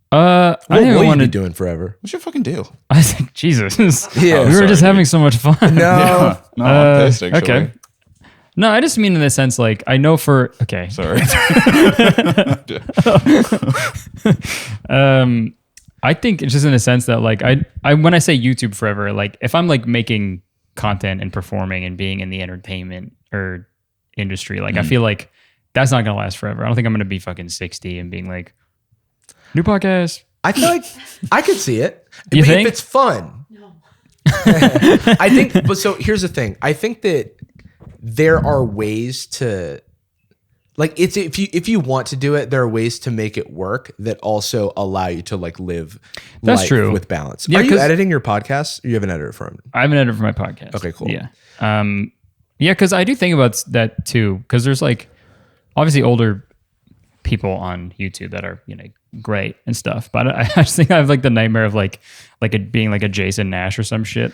What will you be doing forever? What's your fucking deal? I think, Jesus. Yeah. We were just having so much fun. No. I'm pissed, actually. Okay. No, I just mean in the sense, like, I know okay. Sorry. I think it's just in a sense that, like, I when I say YouTube forever, like, if I'm like making content and performing and being in the entertainment or industry, like, I feel like that's not gonna last forever. I don't think I'm gonna be fucking 60 and being like, new podcast. I feel like I could see it. You think? If it's fun. No. I think, but so here's the thing. I think that there are ways to, like, it's if you want to do it, there are ways to make it work that also allow you to like live life true. With balance. Yeah, are you editing your podcast? Or you have an editor for it? I have an editor for my podcast. Okay, cool. Yeah. Yeah, because I do think about that too. Because there's like obviously older people on YouTube that are, great and stuff. But I just think I have like the nightmare of like it being like a Jason Nash or some shit.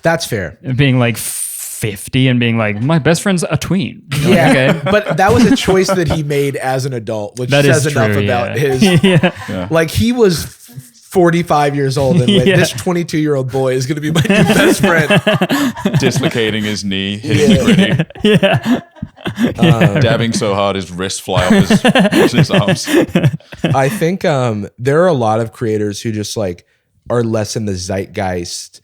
That's fair. Being like 50 and being like, my best friend's a tween. Yeah. Okay. But that was a choice that he made as an adult, which that says is enough true, about yeah. his, like he was 45 years old and went, this 22-year-old boy is going to be my new best friend. Dislocating his knee, hitting the gritty. Dabbing so hard his wrists fly off his arms. I think there are a lot of creators who just like are less in the zeitgeist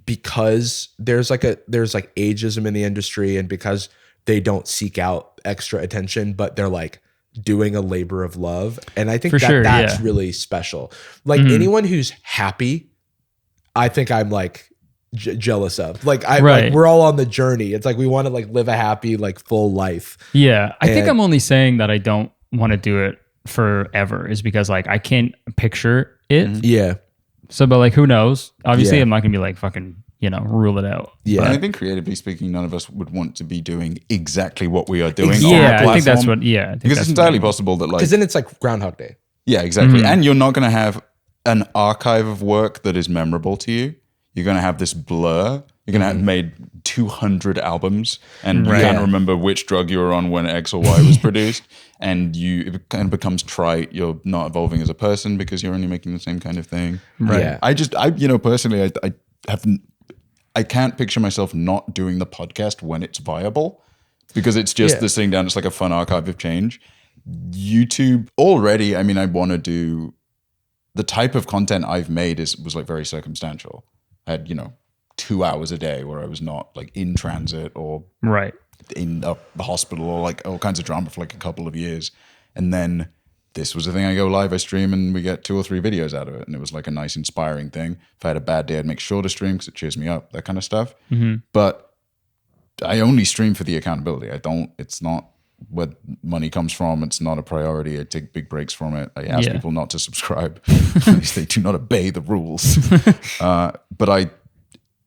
because there's like ageism in the industry, and because they don't seek out extra attention, but they're like doing a labor of love. And I think that's really special. Like anyone who's happy, I think I'm like jealous of. Like like, we're all on the journey. It's like we want to like live a happy, like full life. Yeah. I think I'm only saying that I don't want to do it forever is because like I can't picture it. Yeah. So, but like, who knows? Obviously, I'm not gonna be like fucking, rule it out. Yeah. But I think creatively speaking, none of us would want to be doing exactly what we are doing. Yeah, I think that's what. Yeah, because it's entirely possible that like, because then it's like Groundhog Day. Yeah, exactly. And you're not going to have an archive of work that is memorable to you. You're going to have this blur. You're going to have made 200 albums, and you can't remember which drug you were on when X or Y was produced, and it kind of becomes trite. You're not evolving as a person because you're only making the same kind of thing. Right. Yeah. I personally, I can't picture myself not doing the podcast when it's viable, because it's just this sitting down. It's like a fun archive of change. YouTube already, I mean, I want to do the type of content I've made was like very circumstantial. I had, 2 hours a day where I was not like in transit or in the hospital or like all kinds of drama for like a couple of years. And then this was the thing. I go live, I stream, and we get 2 or 3 videos out of it. And it was like a nice, inspiring thing. If I had a bad day, I'd make sure to stream because it cheers me up, that kind of stuff. But I only stream for the accountability. It's not where money comes from. It's not a priority. I take big breaks from it. I ask people not to subscribe. At least they do not obey the rules. But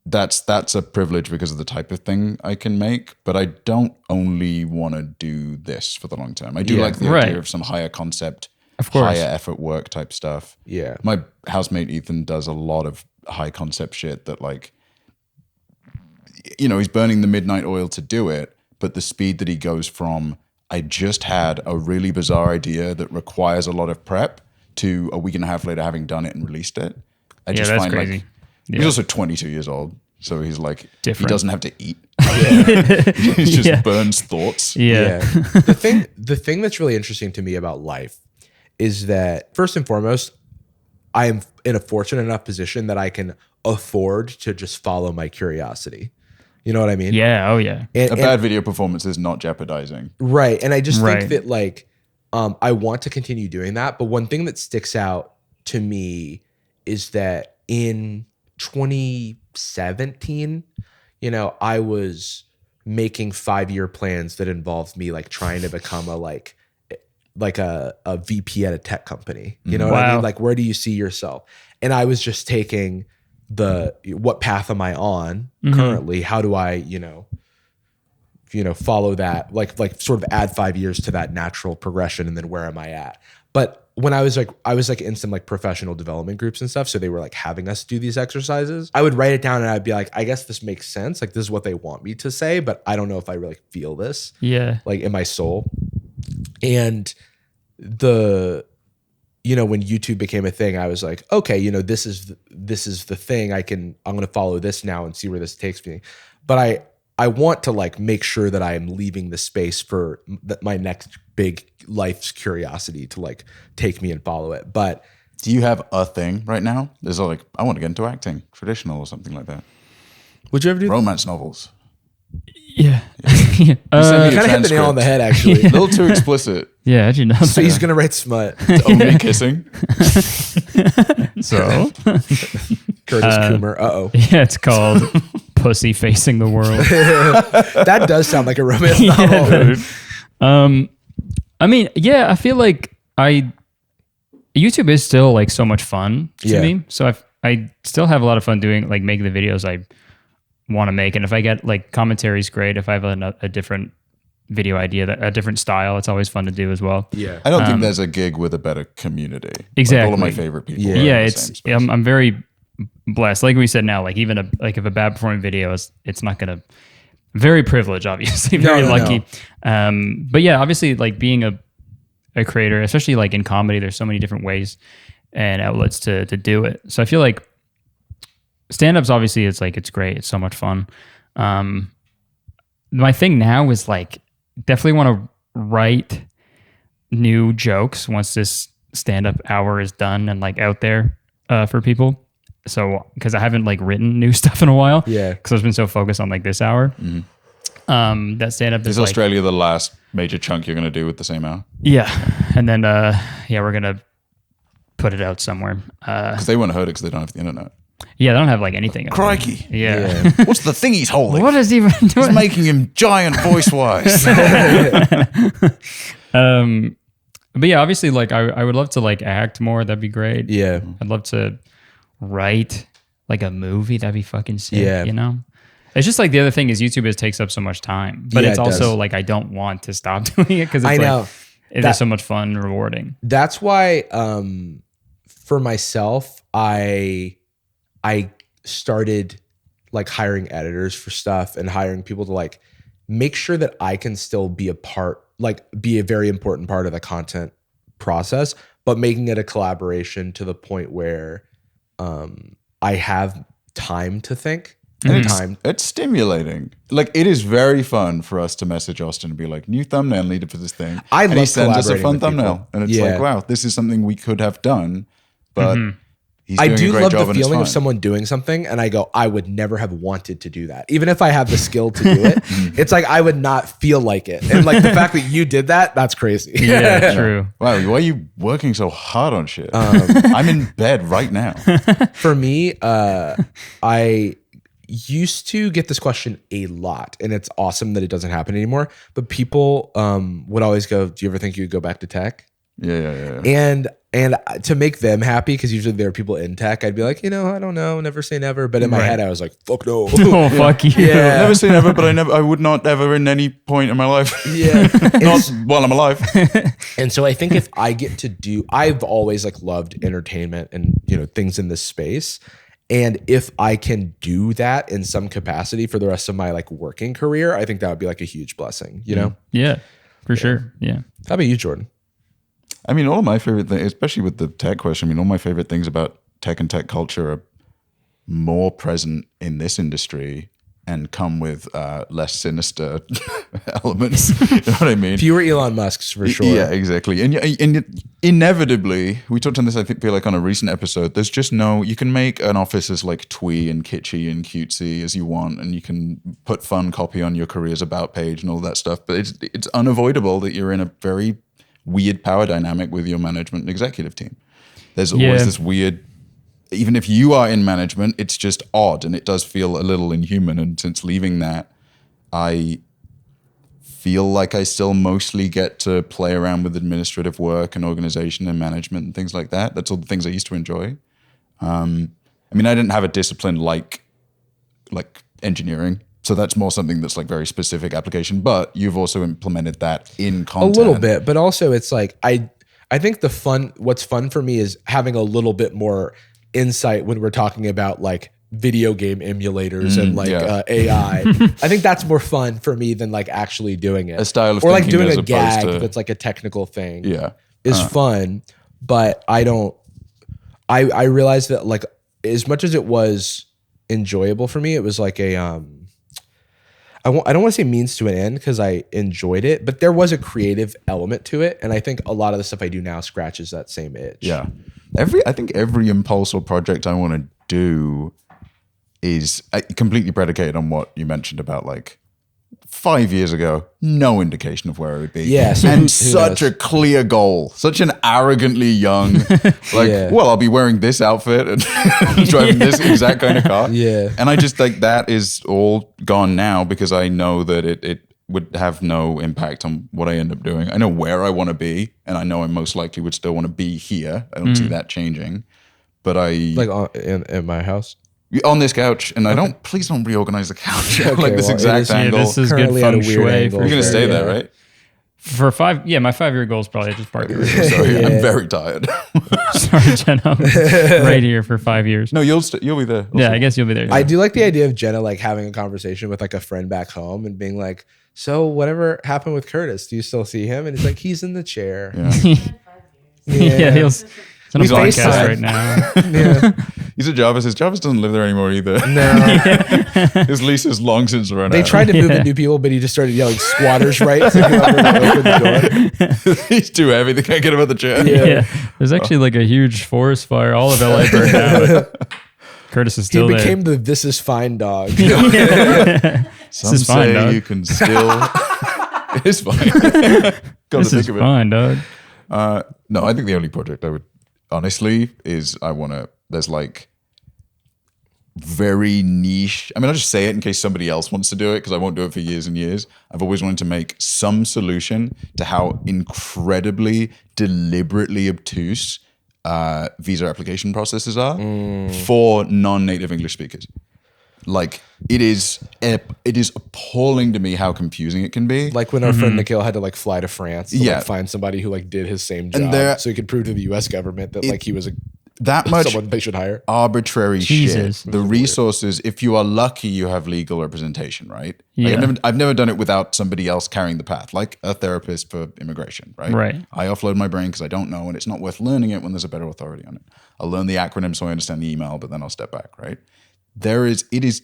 that's a privilege because of the type of thing I can make. But I don't only want to do this for the long term. I do like the idea of some higher concept, higher effort work type stuff. Yeah. My housemate Ethan does a lot of high concept shit that like, he's burning the midnight oil to do it. But the speed that he goes from, I just had a really bizarre idea that requires a lot of prep, to a week and a half later having done it and released it. I just find crazy. Like, he's also 22 years old. So he's like, different. He doesn't have to eat. He just burns thoughts. Yeah. The thing that's really interesting to me about life is that first and foremost, I am in a fortunate enough position that I can afford to just follow my curiosity. You know what I mean? Yeah. Oh, yeah. And bad video performance is not jeopardizing. Right. And I just think that like, I want to continue doing that. But one thing that sticks out to me is that in 2017, I was making 5-year plans that involved me like trying to become a VP at a tech company. You know what I mean? Like, where do you see yourself? And I was just taking what path am I on currently? How do I, follow that, like sort of add 5 years to that natural progression, and then where am I at? But when I was in some like professional development groups and stuff, so they were like having us do these exercises, I would write it down and I'd be like, I guess this makes sense. Like, this is what they want me to say, but I don't know if I really feel this. Yeah. Like in my soul. And when YouTube became a thing, I was like, okay, this is the thing. I'm going to follow this now and see where this takes me. But I want to like make sure that I am leaving the space for my next big life's curiosity to like take me and follow it. But do you have a thing right now? There's like, I want to get into acting, traditional or something like that. Would you ever do romance novels? Yeah. Kind of hit the nail on the head, actually. A little too explicit. Yeah, how'd you know? So he's gonna write smut. It's only kissing. So Kurtis Coomer. Yeah, it's called Pussy Facing the World. That does sound like a romance novel. I mean, I feel like YouTube is still like so much fun to me. So I still have a lot of fun doing like making the videos I want to make, and if I get like commentaries, great. If I have a different video idea, a different style, it's always fun to do as well. Yeah, I don't think there's a gig with a better community. Exactly, like all of my favorite people. Yeah, I'm very blessed. Like we said, now like even if a bad performing video it's not gonna. Very privileged, obviously, very lucky. No. But yeah, obviously, like being a creator, especially like in comedy, there's so many different ways and outlets to do it. So I feel like stand-ups, obviously, it's great. It's so much fun. My thing now is like definitely want to write new jokes once this stand-up hour is done and like out there for people. So because I haven't like written new stuff in a while. Yeah. Because I've been so focused on like this hour. That stand-up Is like, Australia the last major chunk you're going to do with the same hour? yeah. And then we're gonna put it out somewhere. Because they won't hurt it because they don't have the internet. Yeah, they don't have like anything. Crikey. Yeah. What's the thing he's holding? What is even doing? It's making him giant voice-wise. But yeah, obviously, like I would love to like act more. That'd be great. Yeah. I'd love to write like a movie. That'd be fucking sick. Yeah. You know, it's just like the other thing is YouTube just takes up so much time, but Yeah, it's it also does. like I don't want to stop doing it because I it's know. like it is so much fun, and rewarding. That's why for myself, I started like hiring editors for stuff and hiring people to like make sure that I can still be be a very important part of the content process, but making it a collaboration to the point where I have time to think. And it's stimulating. Like, it is very fun for us to message Austin and be like, new thumbnail needed for this thing. I and he love sends us a collaborating fun with thumbnail. people. And it's Yeah. like, wow, this is something we could have done, but he's I doing do a great love job the and it's feeling of fine. someone doing something and I go, I would never have wanted to do that. Even if I have the skill to do it, it's like I would not feel like it. And like the fact that you did that, that's crazy. Yeah, true. Wow, why are you working so hard on shit? I'm in bed right now. For me, I used to get this question a lot, and it's awesome that it doesn't happen anymore. But people would always go, "Do you ever think you'd go back to tech?" Yeah. And to make them happy, because usually there are people in tech, I'd be like, I don't know, never say never. But in my head, I was like, fuck no. Oh fuck you. Yeah. Never say never, but I would not ever in any point in my life. Yeah. Not while I'm alive. And so I think if I get to I've always like loved entertainment and things in this space. And if I can do that in some capacity for the rest of my like working career, I think that would be like a huge blessing, Yeah, for sure. Yeah. How about you, Jordan? I mean, all of my favorite things, especially with the tech question, all my favorite things about tech and tech culture are more present in this industry and come with less sinister elements. You know what I mean? Fewer Elon Musks for sure. Yeah, exactly. And inevitably, we talked on this, I feel like on a recent episode, there's just you can make an office as like twee and kitschy and cutesy as you want, and you can put fun copy on your career's about page and all that stuff, but it's unavoidable that you're in a very weird power dynamic with your management and executive team. There's always this weird, even if you are in management, it's just odd and it does feel a little inhuman. And since leaving that, I feel like I still mostly get to play around with administrative work and organization and management and things like that. That's all the things I used to enjoy. I didn't have a discipline like engineering. So that's more something that's like very specific application, but you've also implemented that in content. A little bit, but also it's like, I think what's fun for me is having a little bit more insight when we're talking about like video game emulators and like AI. I think that's more fun for me than like actually doing it. A style of or like thinking doing as a opposed gag to- that's like a technical thing. Yeah. Is fun, but I realized that like as much as it was enjoyable for me, it was like a I don't want to say means to an end because I enjoyed it, but there was a creative element to it. And I think a lot of the stuff I do now scratches that same itch. Yeah. I think every impulse or project I want to do is completely predicated on what you mentioned about like 5 years ago, no indication of where I would be. Yeah, so and who such knows? a clear goal, such an arrogantly young, like, Yeah. well, I'll be wearing this outfit and driving this exact kind of car. Yeah. And I just like that is all gone now because I know that it would have no impact on what I end up doing. I know where I want to be, and I know I most likely would still want to be here. I don't see that changing. But Like in my house. on this couch, and please don't reorganize the couch. Okay, like this well, exact it is- yeah, angle. this is good Currently at a feng weird shui. angle. You're going to stay there, Yeah. right? For my 5-year goal is probably just park here. Sorry, Yeah. I'm very tired. Sorry, Jenna. Right here for 5 years. No, you'll be there. Yeah, I guess you'll be there. I do like the idea of Jenna like having a conversation with like a friend back home and being like, so whatever happened with Kurtis, do you still see him? And he's like, he's in the chair. Yeah. yeah, It's on a We podcast FaceTime. right now. Yeah. He's a Jarvis. His Jarvis doesn't live there anymore either. No. His lease is long since run They out. tried to move in new people, but he just started yelling squatters' rights. Like, open the door. He's too heavy. They can't get him out the chair. Yeah. There's actually like a huge forest fire. All of LA burned down, but Curtis is He still became the "This is fine" dog. there. Some is fine, say dog. you can still. It is fine. Got This to is think of it. fine, dog. No, I think the only project I would honestly is there's like very niche. I mean, I'll just say it in case somebody else wants to do it because I won't do it for years and years. I've always wanted to make some solution to how incredibly deliberately obtuse visa application processes are for non-native English speakers. Like it is appalling to me how confusing it can be. Like when our friend Nikhil had to like fly to France to Yeah. like find somebody who like did his same And job, so he could prove to the U.S. government that like he was that much someone they should hire. arbitrary Jesus. shit. The resources, if you are lucky, you have legal representation, right? Like, Yeah. I've never done it without somebody else carrying the path, like a therapist for immigration, right? Right. I offload my brain because I don't know, and it's not worth learning it when there's a better authority on it. I'll learn the acronym so I understand the email, but then I'll step back, right? This is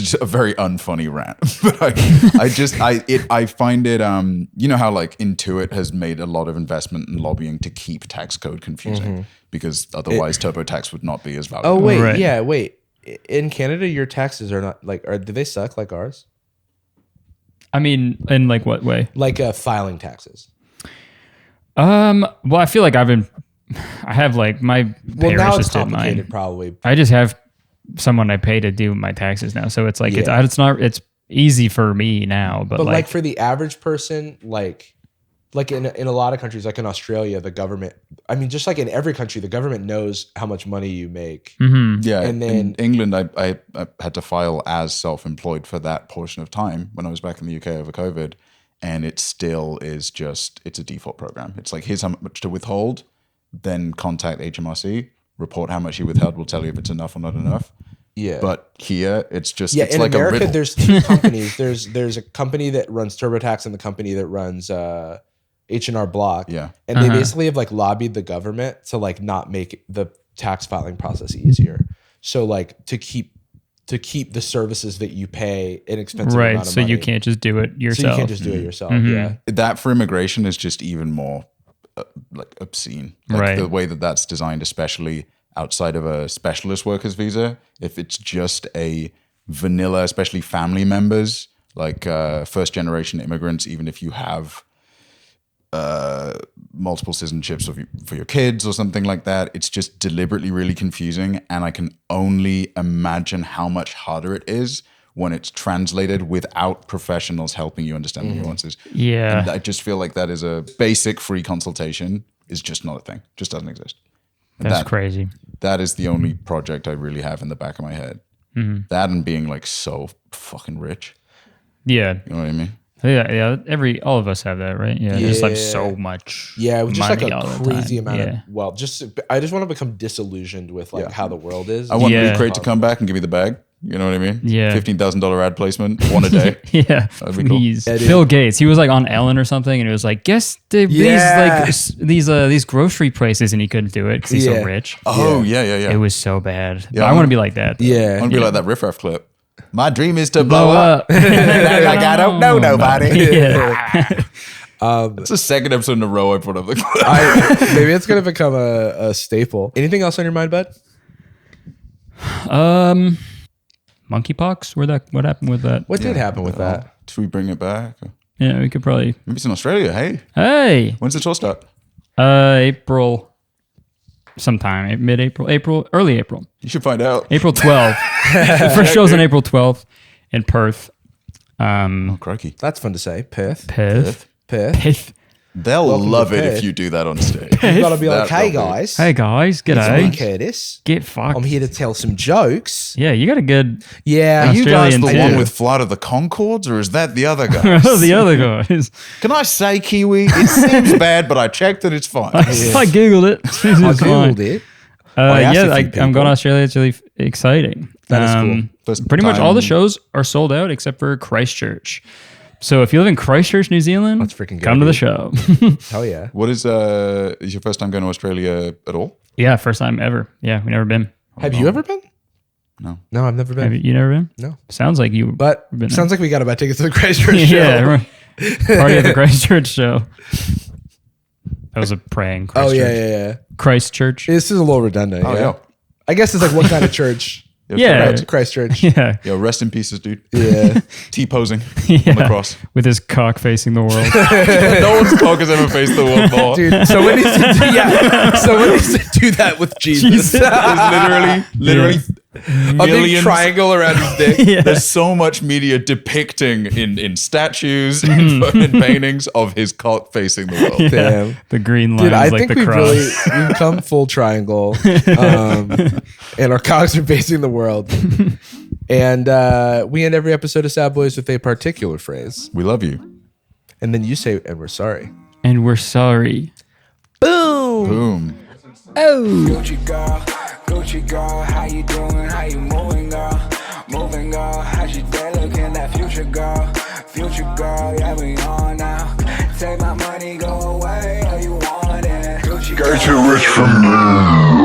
just a very unfunny rant, but I find it, you know how like Intuit has made a lot of investment in lobbying to keep tax code confusing because otherwise TurboTax would not be as valuable. Oh wait, Right. yeah, wait. In Canada, your taxes are not like, do they suck like ours? I mean, in like what way? Like filing taxes. Well, I feel like I have like my Well, parents now it's just did complicated, mine. probably. I just have someone I pay to do my taxes now, so it's like Yeah. it's easy for me now. But, But like like for the average person, like in a lot of countries, like in Australia, the government. I mean, just like in every country, the government knows how much money you make. Yeah, And then- in England, I had to file as self-employed for that portion of time when I was back in the UK over COVID, and it still is it's a default program. It's like, here's how much to withhold, then contact HMRC, report how much you withheld, will tell you if it's enough or not enough. Yeah. But here, it's just, Yeah, it's in like a America, riddle. there's two companies. There's a company that runs TurboTax and the company that runs H&R Block. Yeah. And they basically have like lobbied the government to like not make the tax filing process easier. So like to keep the services that you pay inexpensive amount right, of so money. you can't just do it So yourself. you can't just do it yourself. Yeah. That for immigration is just even more like obscene. Like Right. the way that that's designed, especially outside of a specialist workers visa, if it's just a vanilla, especially family members, like first generation immigrants, even if you have multiple citizenships for your kids or something like that, it's just deliberately really confusing. And I can only imagine how much harder it is when it's translated without professionals helping you understand the nuances. Yeah. And I just feel like that is a basic free consultation is just not a thing, just doesn't exist. And That's crazy. That is the only project I really have in the back of my head. That and being like so fucking rich. Yeah. You know what I mean? Yeah. All of us have that, right? Yeah. Just like so much. Yeah, just like money a all the crazy time. amount Yeah. of I just want to become disillusioned with like how the world is. I want Yeah. Loot Crate to come back and give me the bag. You know what I mean? Yeah. $15,000 ad placement, one a day. Yeah, That'd be cool. please. Yeah, dude. Bill Gates, he was like on Ellen or something, and it was like, guess Yeah. these grocery prices, and he couldn't do it because he's Yeah. so rich. Oh, yeah. It was so bad. Yeah, I want to be like that. Yeah. I want to be like that riff raff clip. My dream is to Blow blow up. up. Like I don't know nobody. Yeah. It's the second episode in a row I put up the clip. Maybe it's gonna become a staple. Anything else on your mind, bud? Monkeypox. What happened with that? What did happen with that? Should we bring it back? Yeah, we could probably. Maybe it's in Australia. Hey, Hey, when's the tour start? April. Sometime mid-April, early April. You should find out. April 12th. First show's on April 12th in Perth. Oh, crikey. That's fun to say. Perth. Perth. Perth. They'll Welcome to love it Perth. if you do that on stage. You gotta be like, That hey will be- guys, Hey guys, it's me, g'day. Curtis. Get fucked. I'm here to tell some jokes. Yeah, you got a good. Yeah. Are you guys Australian the too. one with Flight of the Conchords, or is that the other guy? The other guys. Can I say Kiwi? It seems bad, but I checked that it's fine. I googled it. It's I fine. googled it. I asked Yeah, a few I'm going people. to Australia. It's really exciting. That is cool. First Pretty much all the time- shows are sold out except for Christchurch. So if you live in Christchurch, New Zealand, Let's freaking go, come to the dude. show. Hell yeah. What is your first time going to Australia at all? Yeah, first time ever. Yeah, we never been. Have you ever been? No. No, I've never Have been. you never been? No. Sounds like you. But been sounds like we got to buy tickets to the Christchurch show. yeah, party at the Christchurch show. That was a praying. Oh, Christchurch. yeah. Christchurch. This is a little redundant. Oh, yeah. yeah. I guess it's like what kind of church? Yeah. Christchurch. Yeah. Yo, rest in pieces, dude. Yeah. T-posing Yeah. on the cross. With his cock facing the world. No one's cock has ever faced the world more. Dude, someone needs to do, someone needs to do that with Jesus. There's literally A big millions. triangle around his dick. Yeah. There's so much media depicting in statues and paintings of his cock facing the world. Yeah. Damn. The green lines Dude, I like think the cross. we've come full triangle, and our cocks are facing the world. And we end every episode of Sad Boys with a particular phrase, We love you. and then you say, "And we're sorry." And we're sorry. Boom. Boom. Gucci girl, how you doing? How you moving, girl? Moving, girl. How's your day looking? That future girl, yeah, we on now. Take my money, go away, all you want it. Gucci Get you rich from me.